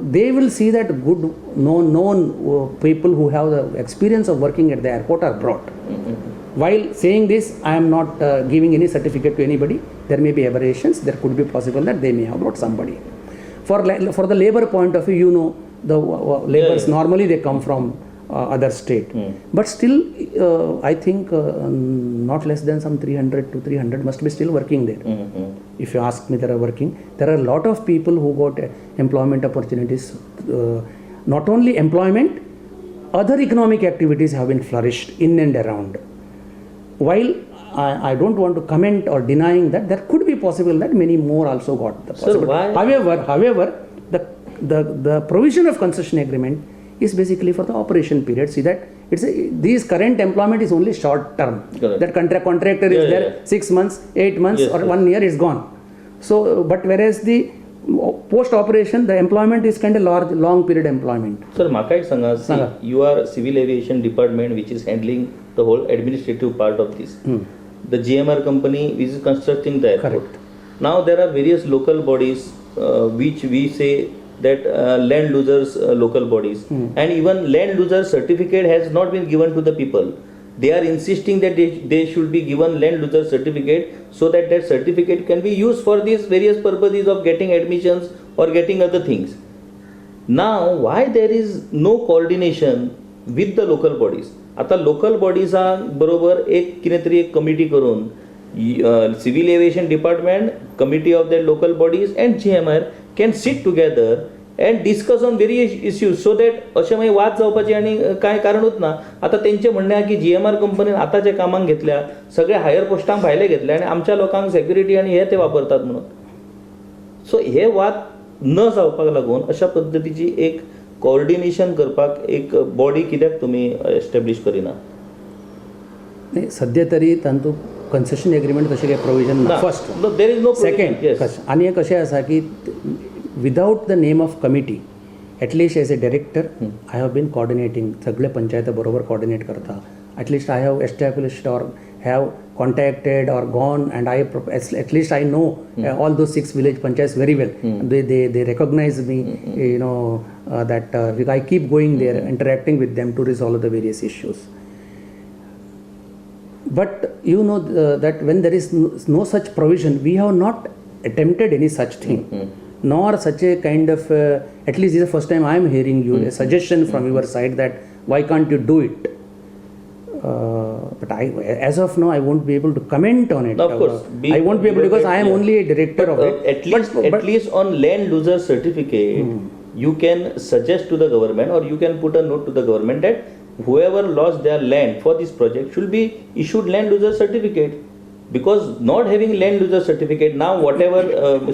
they will see that good known people who have the experience of working at the airport are brought. While saying this, I am not giving any certificate to anybody. There may be aberrations. There could be possible that they may have brought somebody. For the labor point of view, the laborers normally they come from other state. But still, I think not less than some 300 to 300 must be still working there. If you ask me, there are working. There are a lot of people who got employment opportunities. Not only employment, other economic activities have been flourished in and around. While I don't want to comment or denying that, there could be possible that many more also got the possibility. However, the provision of concession agreement is basically for the operation period. See that these current employment is only short term. Correct. That contractor is there 6 months, 8 months or 1 year is gone. So, but whereas the post operation, the employment is kind of long period employment. Sir, Maka ek sanga, see, you are civil aviation department which is handling the whole administrative part of this. the GMR company which is constructing the airport. Correct. Now there are various local bodies which we say that land losers local bodies, and even land loser certificate has not been given to the people. They are insisting that they should be given land loser certificate so that that certificate can be used for these various purposes of getting admissions or getting other things. Now why there is no coordination with the local bodies? आता local बॉडीजा बरोबर एक कितें तरी एक committee करून civil aviation department, committee of the local bodies and GMR can sit together and discuss on various issues so that अशें मागीर वाद जावपाचें आनी कांय कारणूच ना. आता तेंचें म्हणणें आहा की GMR कंपनीन आतां जे कामाक घेतल्या सगळे हायर पोस्टांक भायले घेतले आनी आमच्या लोकांक सेक्युरिटी आनी हे ते वापरतात म्हणून. सो हे वाद न जावपाक लागून अशा पद्दतीची एक कोऑर्डिनेशन करपाक एक बॉडी कित्याक तुमी एस्टॅब्लिश करिना? नाही, सध्या तरी तातूंत कन्सेशन एग्रीमेंट तशें काही प्रोविजन ना. First there is no second आनी एक अशें आसा की without the name of committee at least as a director I have been coordinating सगळे पंचायती बरोबर कोऑर्डिनेट करता. At least I have established or have contacted or gone and at least I know all those 6 village panchayats very well. They recognize me, that I keep going there, interacting with them to resolve the various issues. But that when there is no such provision, we have not attempted any such thing, nor such a kind of at least this is the first time I am hearing you a suggestion from your side that why can't you do it. But as of now, I won't be able to comment on it. Of course, I won't be able because I am only a director of it. At least on land loser certificate, you can suggest to the government or you can put a note to the government that whoever lost their land for this project should be issued land loser certificate. Because not having land loser certificate, now whatever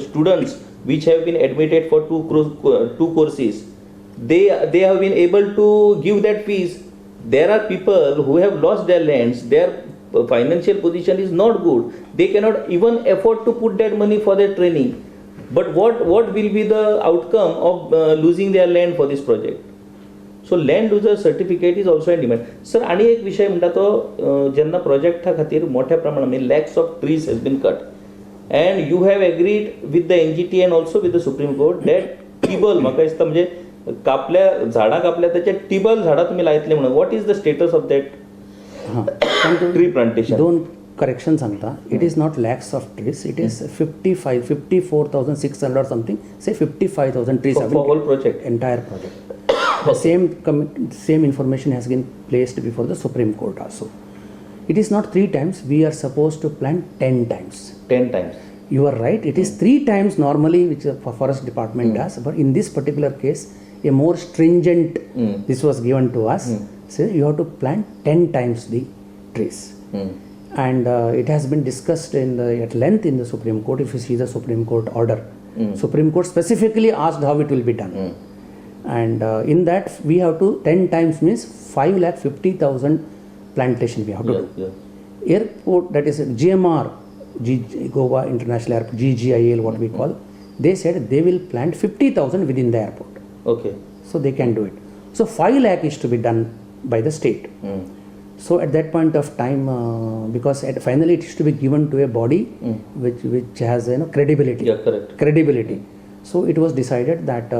students which have been admitted for two courses, they have been able to give that fees. There are people who have lost their lands, their financial position is not good, they cannot even afford to put that money for their training. But what will be the outcome of losing their land for this project? So land loser certificate is also in demand. Sir, आणि एक विषय म्हणटा तो जेन्ना प्रोजेक्टा खातीर मोठ्या प्रमाणात lakhs of trees has been cut and you have agreed with the NGT and also with the Supreme Court that tibble म्हाका दिसता म्हणजे झाडां कापल्या त्याचे टिबल झाडां तुम्ही लायतले म्हणून. What is the status of that tree plantation? दोन करेक्शन सांगता. It is not lakhs of trees, it is 54,600 something, say 55,000 trees for whole project, entire project. The same information has been placed before the Supreme Court also. It is not 3 times, we are supposed to plant 10 times. 10 times. You are right, it is 3 times normally which the forest department does, but in this particular case a more stringent this was given to us. So you have to plant 10 times the trees. And it has been discussed at length in the Supreme Court. If you see the Supreme Court order, Supreme Court specifically asked how it will be done. And in that we have to 10 times means 5,50,000 plantation we have to do. Airport, that is GMR, Goa International Airport, GGIL what we call, they said they will plant 50,000 within the airport. Okay. So they can do it. So 5 lakh is to be done by the state. So at that point of time, because finally it is to be given to a body which has credibility. Yeah, correct. Credibility. So it was decided that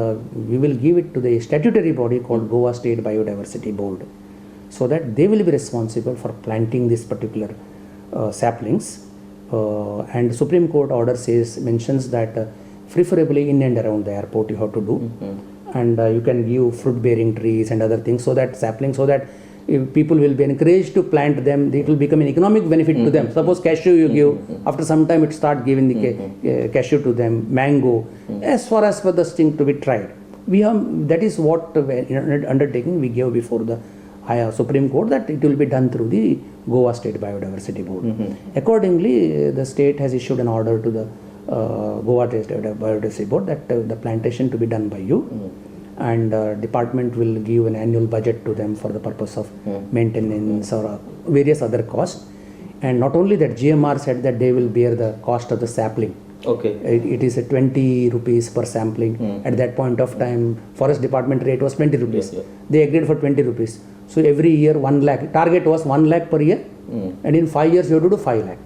we will give it to the statutory body called Goa State Biodiversity Board, so that they will be responsible for planting this particular saplings. And Supreme Court order mentions that preferably in and around the airport you have to do. And you can give fruit bearing trees and other things, so that saplings, so that if people will be encouraged to plant them, it will become an economic benefit to them. Suppose cashew you give, after some time it start giving the cashew to them, mango, as far as for the thing to be tried. That is what undertaking we gave before the Supreme Court, that it will be done through the Goa State Biodiversity Board. Accordingly, the state has issued an order to the Goa State Biodiversity Board that the plantation to be done by you, and department will give an annual budget to them for the purpose of maintenance or various other costs. And not only that, GMR said that they will bear the cost of the sapling. Okay. It is a 20 rupees per sampling. At that point of time, forest department rate was 20 rupees. They agreed for 20 rupees. So every year 1 lakh, target was 1 lakh per year. and in 5 years you have to do 5 lakh.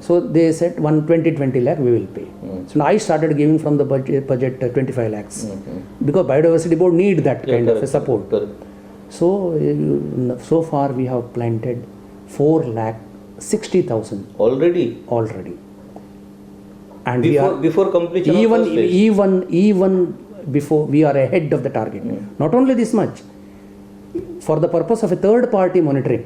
So they said 20 lakh we will pay. So I started giving from the budget 25 lakhs because biodiversity board need that kind of a support. So so far we have planted 4,60,000 already. And before completion even before we are ahead of the target. Not only this much, for the purpose of a third party monitoring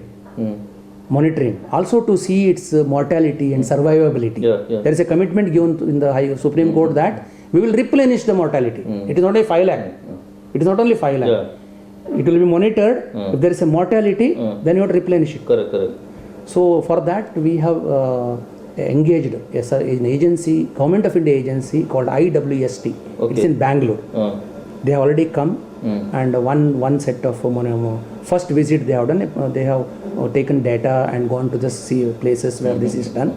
also to see its mortality and survivability. There is a commitment given in the Supreme Court that we will replenish the mortality. It is not a 5 lakh. It is not only 5 lakh. It will be monitored. If there is a mortality, then you have to replenish it. Correct. So for that we have engaged an agency, Government of India agency called IWST. It's in Bangalore. They have already come and one set of first visit they have done. They have taken data and gone to the places where this is done,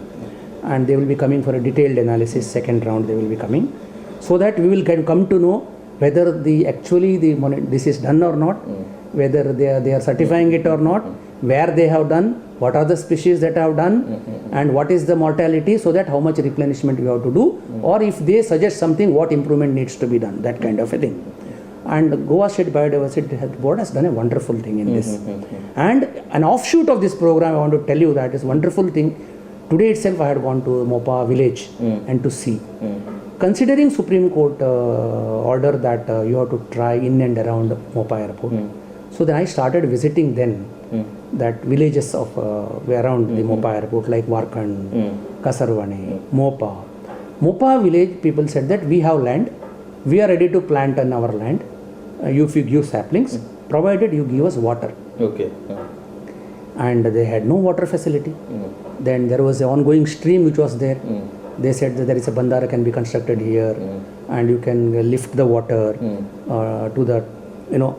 and they will be coming for a detailed analysis. Second round they will be coming, so that we will come to know whether this is done or not, whether they are certifying it or not, where they have done, what are the species that have done, and what is the mortality, so that how much replenishment we have to do, or if they suggest something, what improvement needs to be done, that kind of a thing. And Goa State Biodiversity Board has done a wonderful thing in this. And an offshoot of this program, I want to tell you that is wonderful thing. Today itself I had gone to Mopa village and to see. Considering Supreme Court order that you have to try in and around Mopa airport. So then I started visiting then that villages of around the Mopa airport, like Varkand, Kasarvane, Mopa. Mopa village people said that we have land, we are ready to plant on our land. You give saplings, provided you give us water. And they had no water facility. Then there was an ongoing stream which was there. They said that there is a bandara can be constructed here, and you can lift the water to the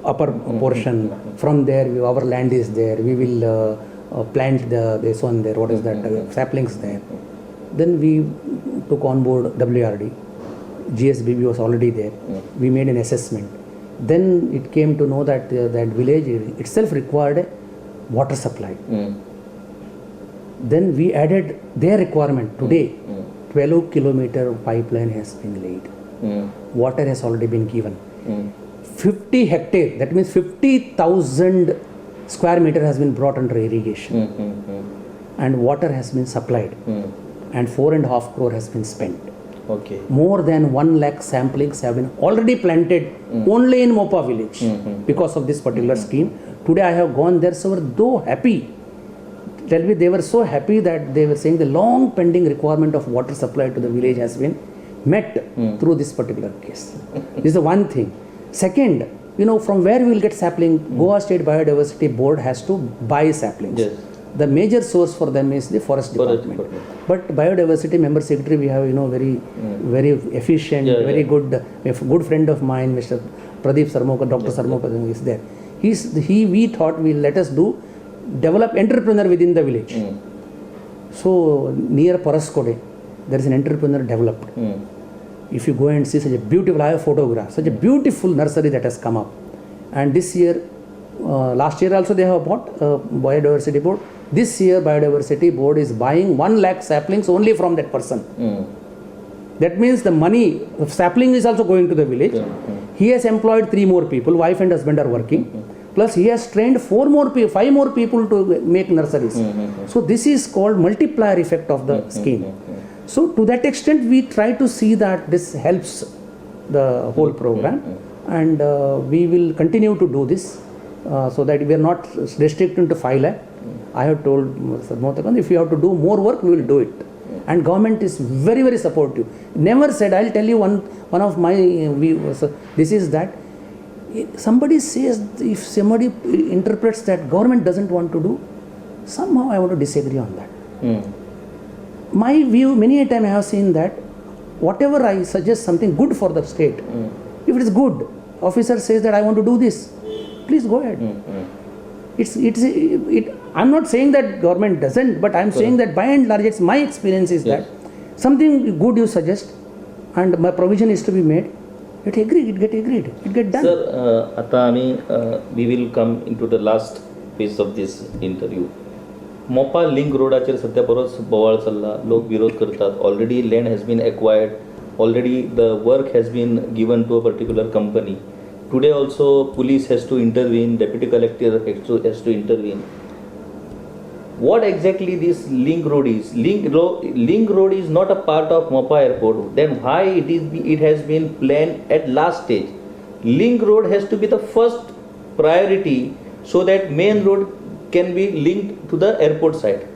upper portion. From there our land is there. We will plant this one there. What is that? Saplings there. Then we took on board WRD. GSBB was already there. We made an assessment. Then it came to know that that village itself required a water supply. Then we added their requirement. Today 12-kilometer pipeline has been laid. Water has already been given. 50 hectare, that means 50,000 square meter has been brought under irrigation. And water has been supplied. And 4.5 crore has been spent. More than 1 lakh samplings have been already planted only in Mopa village because of this particular scheme. Today I have gone there, so were so happy. Tell me, they were so happy that they were saying the long pending requirement of water supply to the village has been met through this particular case. This is the one thing. Second, from where we will get sapling? Goa State Biodiversity Board has to buy saplings. The major source for them is the forest department. But biodiversity member secretary we have very efficient, very good, a good friend of mine, Mr. Pradeep Sarmoka, Dr. Sarmoka is there. We thought let us develop entrepreneur within the village. So near Paraskode there is an entrepreneur developed. If you go and see such a beautiful, I have photographed such a beautiful nursery that has come up. And this year, last year also they have bought biodiversity board. This year biodiversity board is buying 1 lakh saplings only from that person. That means the money of sapling is also going to the village. He has employed 3 more people, wife and husband are working. Plus he has trained 5 more people to make nurseries. So this is called multiplier effect of the scheme. So to that extent we try to see that this helps the whole program, and we will continue to do this so that we are not restricted to 5 lakh. I have told Mr. Motakan, if you have to do more work, we will do it. And government is very, very supportive. Never said, I'll tell you one of my views, this is that somebody says, if somebody interprets that government doesn't want to do, somehow I want to disagree on that. My view, many a time I have seen that whatever I suggest something good for the state, if it is good, officer says that I want to do this, please go ahead. I'm not saying that government doesn't, but I'm saying that by and large, my experience is that something good you suggest and my provision is to be made, it get agreed, it get done. Sir, आता आम्ही we will come into the last phase of this interview. Mopa link रोडाचेर सध्या बरोच बोवाळ चल्ला, लोक विरोध करतात. Already land has been acquired, already the work has been given to a particular company. Today also police has to intervene, deputy collector has to intervene. What exactly this link road is? Link road is not a part of Mopa airport. Then why it has been planned at last stage? Link road has to be the first priority so that main road can be linked to the airport side.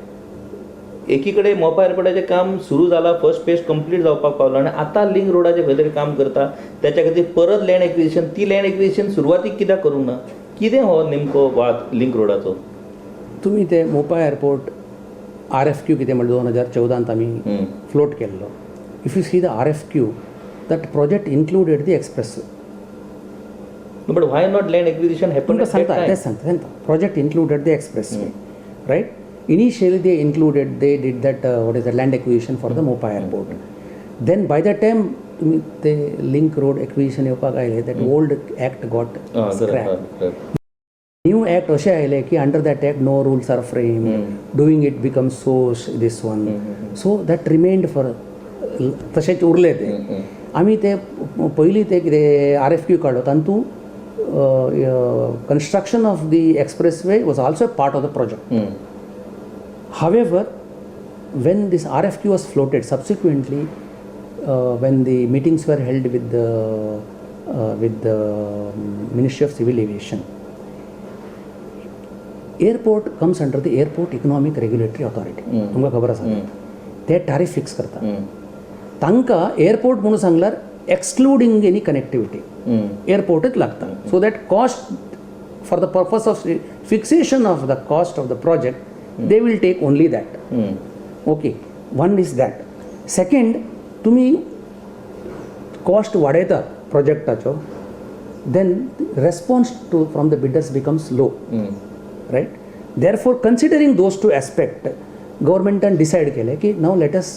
एकीकडे मोपा एअरपोर्टाचें काम सुरू जालां, first phase complete जावपाक Paulo आनी आतां link रोडाचें खंय तरी काम करता. त्याच्या खातीर परत लँड एक्विजिशन, ती लँड एक्विजिशन सुरवातीक कित्याक करूंक ना? कितें हो नेमको वाद लिंक रोडाचो? तुम्ही ते मोपा एअरपोर्ट RFQ कितें म्हणजे 2014 आमी फ्लोट केल्लो. If you see the RFQ, that project included the expressway. But why not land acquisition happen? सांगता project included the expressway, right. Initially they did that land acquisition for the Mopa airport. Then by the time the link road acquisition येवपाक आयले, that old act got scrapped. New act अशें आयले की under that act no rules are framed, doing it becomes so this one. So that remained for तशेंच उरले ते. आमी ते पयलीं ते कितें RFQ काडलो तातूंत construction of the expressway was also a part of the project. However, when this RFQ was floated, subsequently, when the meetings were held with the Ministry of Civil Aviation, airport comes under the Airport Economic Regulatory Authority. तुमकां खबर आसा ते tariff fix करता. तांकां airport म्हणून सांगल्यार excluding any connectivity एअरपोर्टच लागता. So that cost for the purpose of fixation of the cost of the project they will take only that. Okay, one is that. Second, तुम्ही कॉस्ट वाडयता प्रोजेक्टाचो, then response from the bidders becomes low, right? Therefore, considering those two aspects, government and decide केले की now let us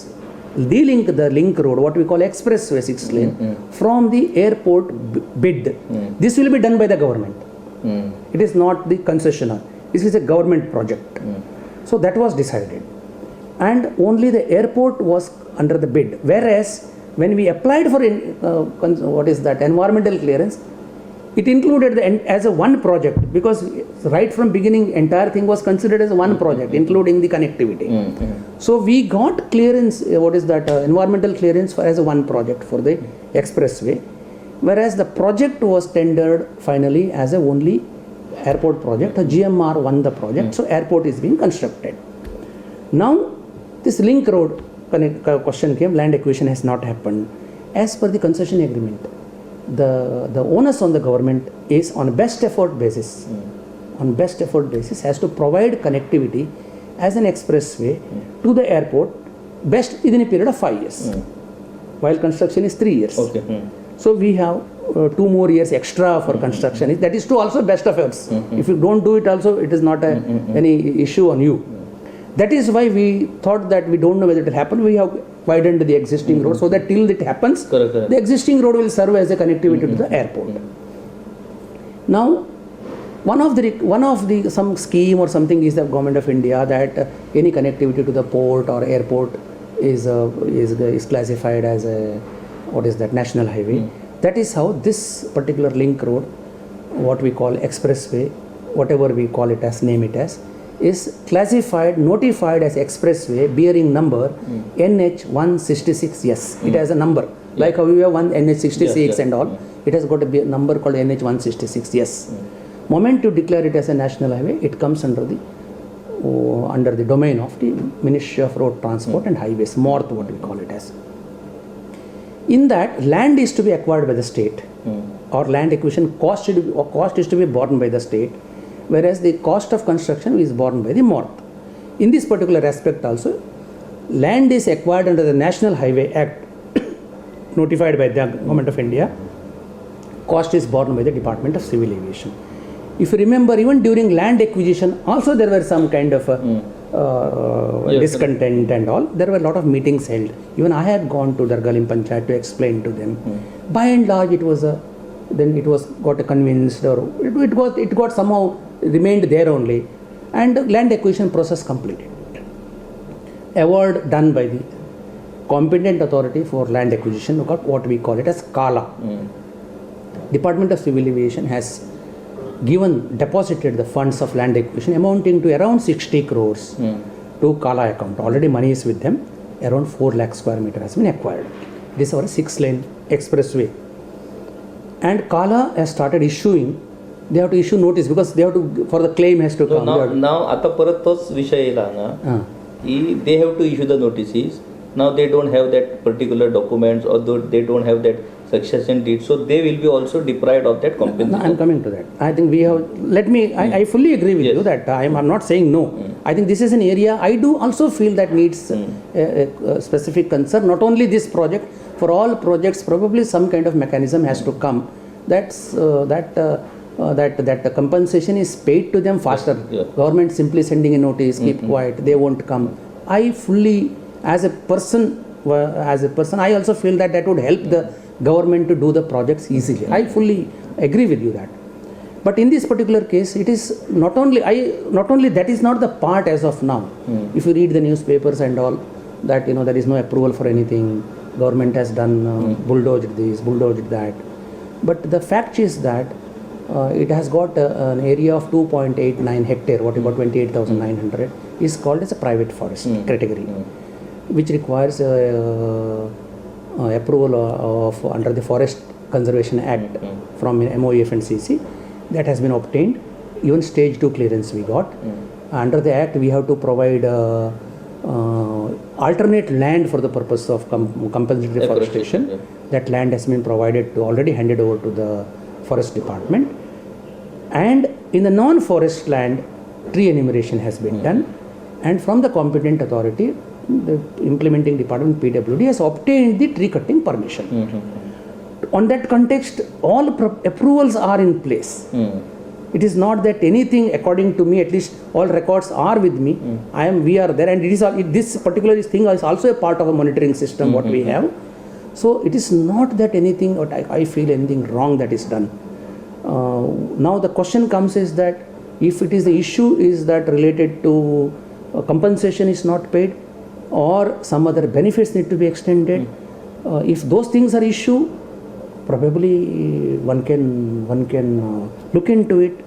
de-link the link road, what we call expressway 6 lane, from the airport bid. This will be done by the government. It is not the concessionaire. This is a government project. So that was decided, and only the airport was under the bid. Whereas when we applied for environmental clearance, it included as a one project, because right from beginning entire thing was considered as one project, including the connectivity. So we got clearance, environmental clearance as a one project for the expressway, whereas the project was tendered finally as a only airport project. A GMR won the project, so airport is being constructed. Now this link road question came, land acquisition has not happened. As per the concession agreement, the onus on the government is on best effort basis. On best effort basis has to provide connectivity as an expressway to the airport, best within a period of 5 years, while construction is 3 years. Okay. So we have 2 more years extra for construction. That is to also best efforts. If you don't do it also, it is not any issue on you. That is why we thought that we don't know whether it will happen. We have widened the existing road so that till it happens, the existing road will serve as a connectivity to the airport. Now, one of the some scheme or something is the Government of India that any connectivity to the port or airport is classified as a national highway. That is how this particular link road, what we call expressway, whatever we call it as, name it as, is classified, notified as expressway bearing number NH166. Yes, it has a number. Like how we have one NH66 and all, it has got a number called NH166. Yes. Moment you declare it as a national highway, it comes under the domain of the Ministry of Road Transport and Highways, MORTH, what we call it as. In that, land is to be acquired by the state, or land acquisition cost is to be borne by the state, whereas the cost of construction is borne by the MORTH. In this particular aspect also, land is acquired under the National Highway Act, notified by the Government of India. Cost is borne by the Department of Civil Aviation. If you remember, even during land acquisition, also there were some kind of discontent and all. There were a lot of meetings held. Even I had gone to Dargalim Panchayat to explain to them. By and large, it got convinced, or it got somehow remained there only. and land acquisition process completed. Award done by the competent authority for land acquisition, what we call it as Kala. Department of Civil Aviation has deposited the funds of land acquisition amounting to around 60 crores to Kala account. Already money is with them. Around 4 lakh square meter has been acquired. This is our 6-lane expressway. And Kala has started issuing. They have to issue notice because they have to, for the claim has to So come. now आता परत तोच विषय येला ना की they have to issue the notices. Now they don't have that particular documents or they don't have that succession deed, so they will be also deprived of that compensation. No, I'm coming to that. I think we have, I fully agree with you that I'm not saying no. I think this is an area I do also feel that needs a specific concern. Not only this project, for all projects probably some kind of mechanism has to come that the compensation is paid to them faster. Government simply sending a notice, keep quiet, they won't come. I fully, as a person, I also feel that would help the government to do the projects easily. I fully agree with you that. But in this particular case, it is not only that is not the part as of now. If you read the newspapers and all, that there is no approval for anything. Government has done bulldozed this, bulldozed that. But the fact is that it has got an area of 2.89 hectare, what about 28,900, is called as a private forest category, which requires approval of under the Forest Conservation Act from MOEF and CC. That has been obtained. Even stage 2 clearance we got. Under the act we have to provide alternate land for the purpose of compensatory forestation. That land has been provided to, already handed over to the forest department. And in the non-forest land, tree enumeration has been done, and from the competent authority, the implementing department PWD has obtained the tree cutting permission. On that context, all approvals are in place. It is not that anything, according to me, at least all records are with me. We are there, and this particular thing is also a part of a monitoring system what we have. So it is not that anything, or I feel anything wrong that is done. Now the question comes is that if it is the issue is that related to compensation is not paid, or some other benefits need to be extended, if those things are issue, probably one can look into it.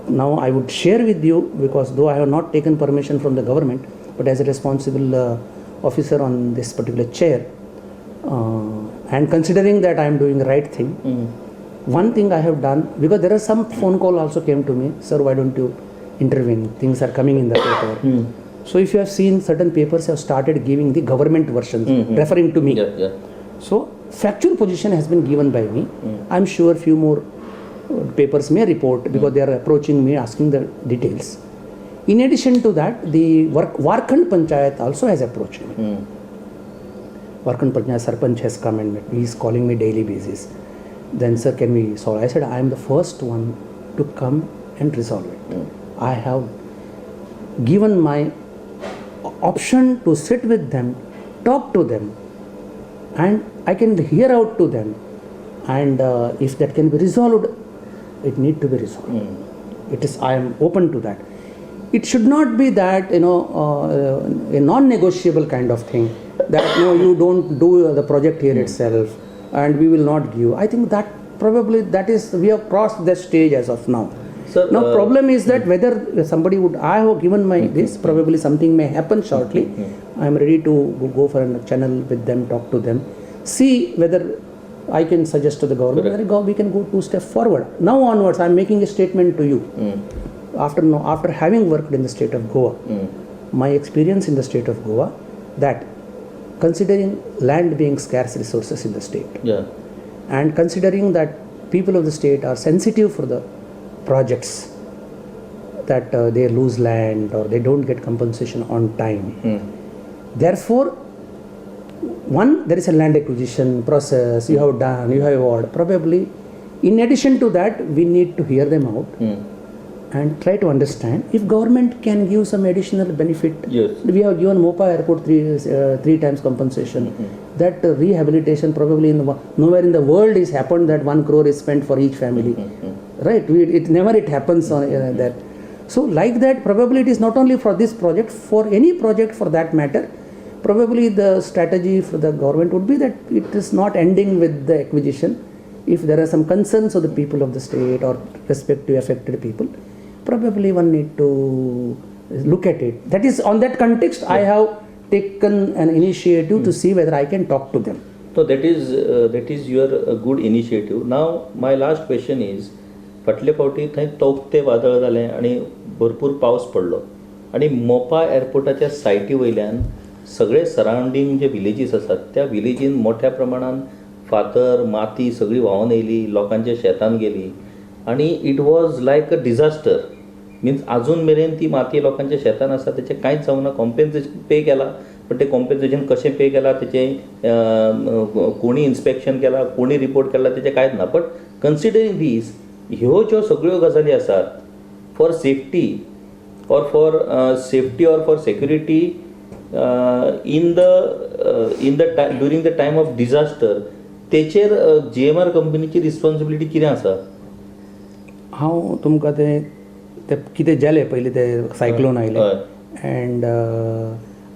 Now I would share with you, because though I have not taken permission from the government, but as a responsible officer on this particular chair, and considering that I am doing the right thing, one thing I have done, because there are some phone call also came to me, sir, why don't you intervene? Things are coming in the paper. So if you have seen, certain papers have started giving the government versions, referring to me. So factual position has been given by me. I am sure few more papers may report, because they are approaching me asking the details. In addition to that, the Warkhand Panchayat also has approached me. Warkhand Panchayat Sarpanch has come and met me. He is calling me daily basis. Then, sir, can we solve? I said, I am the first one to come and resolve it. I have given my option to sit with them, talk to them, and I can hear out to them. And if that can be resolved, it need to be resolved. I am open to that. It should not be that, a non-negotiable kind of thing, that no, you don't do the project here itself, and we will not give. I think that probably we have crossed that stage as of now. Sir, now problem is that whether somebody would, I have given my this, probably something may happen shortly. I am ready to go for a channel with them, talk to them, see whether I can suggest to the government whether we can go 2 steps forward. Now onwards, I am making a statement to you. After having worked in the state of Goa, my experience in the state of Goa, that considering land being scarce resources in the state, and considering that people of the state are sensitive for the projects, that they lose land or they don't get compensation on time. Therefore, one, there is a land acquisition process you have done, you have awarded. Probably, in addition to that, we need to hear them out and try to understand if government can give some additional benefit. We have given Mopa airport 3 times compensation. That rehabilitation probably nowhere in the world is happened that 1 crore is spent for each family. Right? It never happens on that. So like that, probably it is not only for this project, for any project for that matter, probably the strategy for the government would be that it is not ending with the acquisition. If there are some concerns of the people of the state or respective affected people, probably one need to look at it. That is, on that context, I have taken an initiative to see whether I can talk to them. So that is your good initiative. Now my last question is, फाटले फावटी थंय Tauktae वादळ जालें आनी भरपूर पावस पडलो आनी मोपा एअरपोर्टाच्या सायटी वयल्यान सगळे सरावंडींग जे विलेजीस आसात त्या विलेजीन मोठ्या प्रमाणात फातर माती सगळी व्हांवून येयली, लोकांच्या शेतान गेली आनी it was like a disaster. Mince अजून मेरेन ती माती लोकांच्या शेतान आसा तेचें कांयच जावना. कॉम्पेन्सेशन पे केला, पण ते कॉम्पेन्सेशन कशें पे केला तेचें कोणी इन्स्पेक्शन केला, कोणी रिपोर्ट केला तेचें कांयच ना. बट कन्सिडरींग दीस, ह्यो ज्यो सगळ्यो गजाली आसात for safety or for security in the during the time of disaster, तेचेर GMR कंपनीची रिस्पॉन्सिबिलिटी कितें आसा? हांव तुमकां ते कितें जालें पयलीं ते सायक्लोन आयलें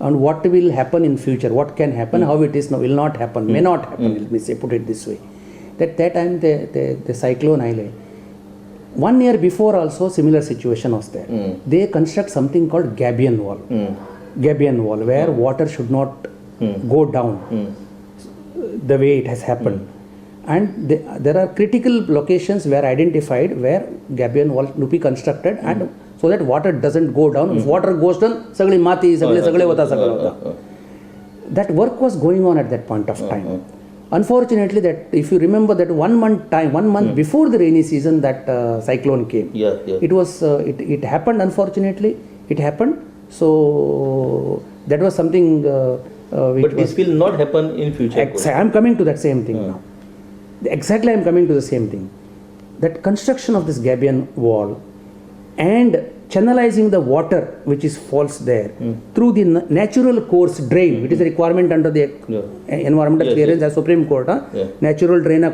and what will happen in future, what can happen, how it is now, will not happen, may not happen, let me say, put it this way. That time the cyclone aile, 1 year before also similar situation was there. They construct something called gabion wall, where water should not go down the way it has happened. And there are critical locations where identified where gabion wall to be constructed, and so that water doesn't go down. If water goes down, sagli mati, sagli hota. That work was going on at that point of time. Unfortunately, that if you remember that 1 month before the rainy season, that cyclone came. It was it happened. Unfortunately, it happened. So that was something. But this will not happen in future. I am coming to that same thing now. Exactly, I am coming to the same thing. That construction of this gabion wall and channelizing the water which is falls there through the natural course drain, which is a requirement under the environmental clearance as Supreme Court. Natural drain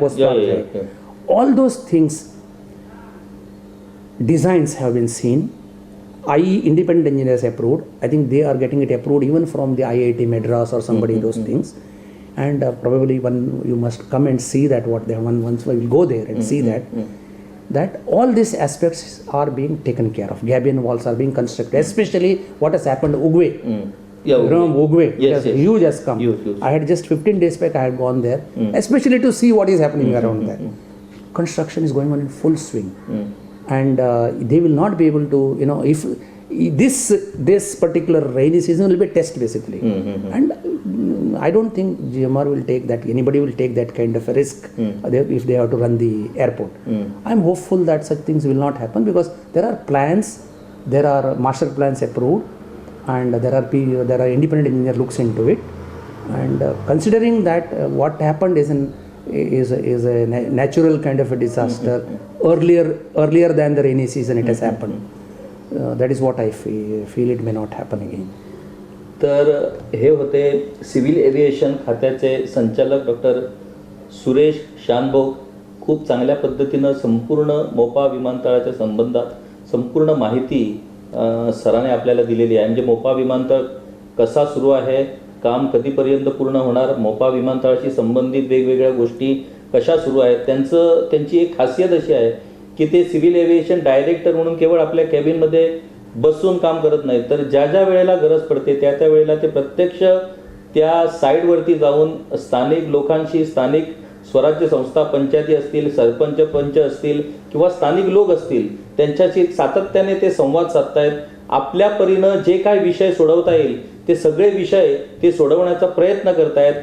all those things, designs have been seen. IE independent engineers approved. I think they are getting it approved even from the IIT Madras or somebody, those things. And probably you must come and see that what they have. Once we will go there and see that all these aspects are being taken care of. Gabion walls are being constructed, especially what has happened to Ugwe. Ugwe, yes. Huge has come. Huge. I had just 15 days back, I had gone there, especially to see what is happening around there. Construction is going on in full swing. And they will not be able to, if this particular rainy season will be a test basically. And I don't think GMR will take that, anybody will take that kind of a risk if they have to run the airport. I'm hopeful that such things will not happen, because there are plans, there are master plans approved, and there are independent engineer looks into it. And considering that what happened is a natural kind of a disaster, earlier than the rainy season it has happened. That is what I feel it may not happen again. तर हे होते civil aviation खात्याचे संचालक doctor Suresh Shanbhag. खूप चांगल्या पद्धतीनं संपूर्ण मोपा विमानतळाच्या संबंधात संपूर्ण माहिती सरांनी आपल्याला दिलेली आहे. म्हणजे मोपा विमानतळ कसा सुरू आहे, काम कधीपर्यंत पूर्ण होणार, मोपा विमानतळाशी संबंधित वेगवेगळ्या गोष्टी कशा सुरू आहेत. त्यांची एक खासियत अशी आहे की ते सिव्हिल एव्हिएशन डायरेक्टर म्हणून केवळ आपल्या कॅबिनमध्ये बसून काम करत नाही, तर ज्या वेळेला गरज पडते त्या वेळेला ते प्रत्यक्ष त्या साईडवरती जाऊन स्थानिक लोकांशी, स्थानिक स्वराज्य संस्था, पंचायती असतील, पंच असतील किंवा स्थानिक लोक असतील, त्यांच्याशी सातत्याने ते संवाद साधतायत. आपल्या परीनं जे काय विषय सोडवता येईल ते सगळे विषय ते सोडवण्याचा प्रयत्न करतायत.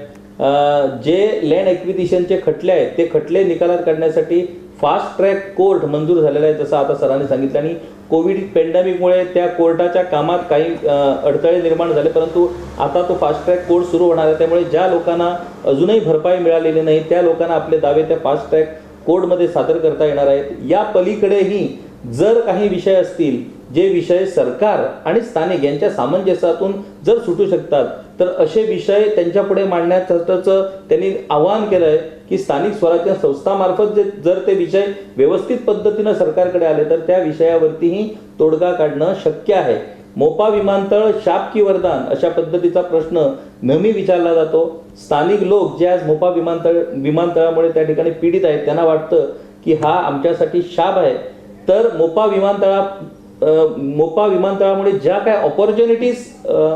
जे लँड ॲक्विजिशनचे खटले आहेत ते खटले निकालात काढण्यासाठी फास्ट ट्रॅक कोर्ट मंजूर झालेला आहे, जसं आता सरांनी सांगितलं. आणि कोविड पॅन्डेमिकमुळे त्या कोर्टाच्या कामात काही अडथळे निर्माण झाले, परंतु आता तो फास्ट ट्रॅक कोर्ट सुरू होणार आहे. त्यामुळे ज्या लोकांना अजूनही भरपाई मिळालेली नाही त्या लोकांना आपले दावे त्या फास्ट ट्रॅक कोर्टमध्ये सादर करता येणार आहेत. या पलीकडेही जर काही विषय असतील जे विषय सरकार आणि स्थानिक यांच्या सामंजस्यातून जर सुटू शकतात तर असे विषय त्यांच्यापुढे मांडण्याचं त्यांनी आवाहन केलं आहे की स्थानिक स्वराज्य संस्थामार्फत जर ते विषय व्यवस्थित पद्धतीनं सरकारकडे आले तर त्या विषयावरतीही तोडगा काढणं शक्य आहे. मोपा विमानतळ शाप की वरदान अशा पद्धतीचा प्रश्न नेहमी विचारला जातो. स्थानिक लोक जे आज मोपा विमानतळामुळे त्या ठिकाणी पीडित आहेत त्यांना वाटतं की हा आमच्यासाठी शाप आहे. तर मोपा विमानतळामुळे ज्या काय ऑपॉर्च्युनिटीज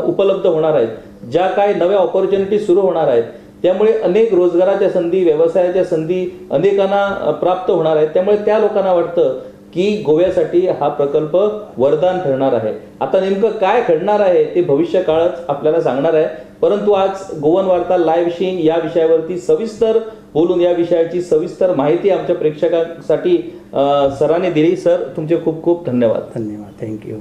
उपलब्ध होणार आहेत, ज्या काय नव्या ऑपॉर्च्युनिटीज सुरू होणार आहेत, त्यामुळे अनेक रोजगाराच्या संधी, व्यवसायाच्या संधी अनेकांना प्राप्त होणार आहेत. त्यामुळे त्या लोकांना वाटतं की गोव्यासाठी हा प्रकल्प वरदान ठरणार आहे. आता नेमकं काय घडणार आहे ते भविष्य काळच आपल्याला सांगणार आहे. परंतु आज गोवन वार्ता लाईव्हशी या विषयावरती सविस्तर बोलून या विषयाची सविस्तर माहिती आमच्या प्रेक्षकांसाठी सरांनी दिली. सर, तुमचे खूप खूप धन्यवाद. धन्यवाद. थँक्यू.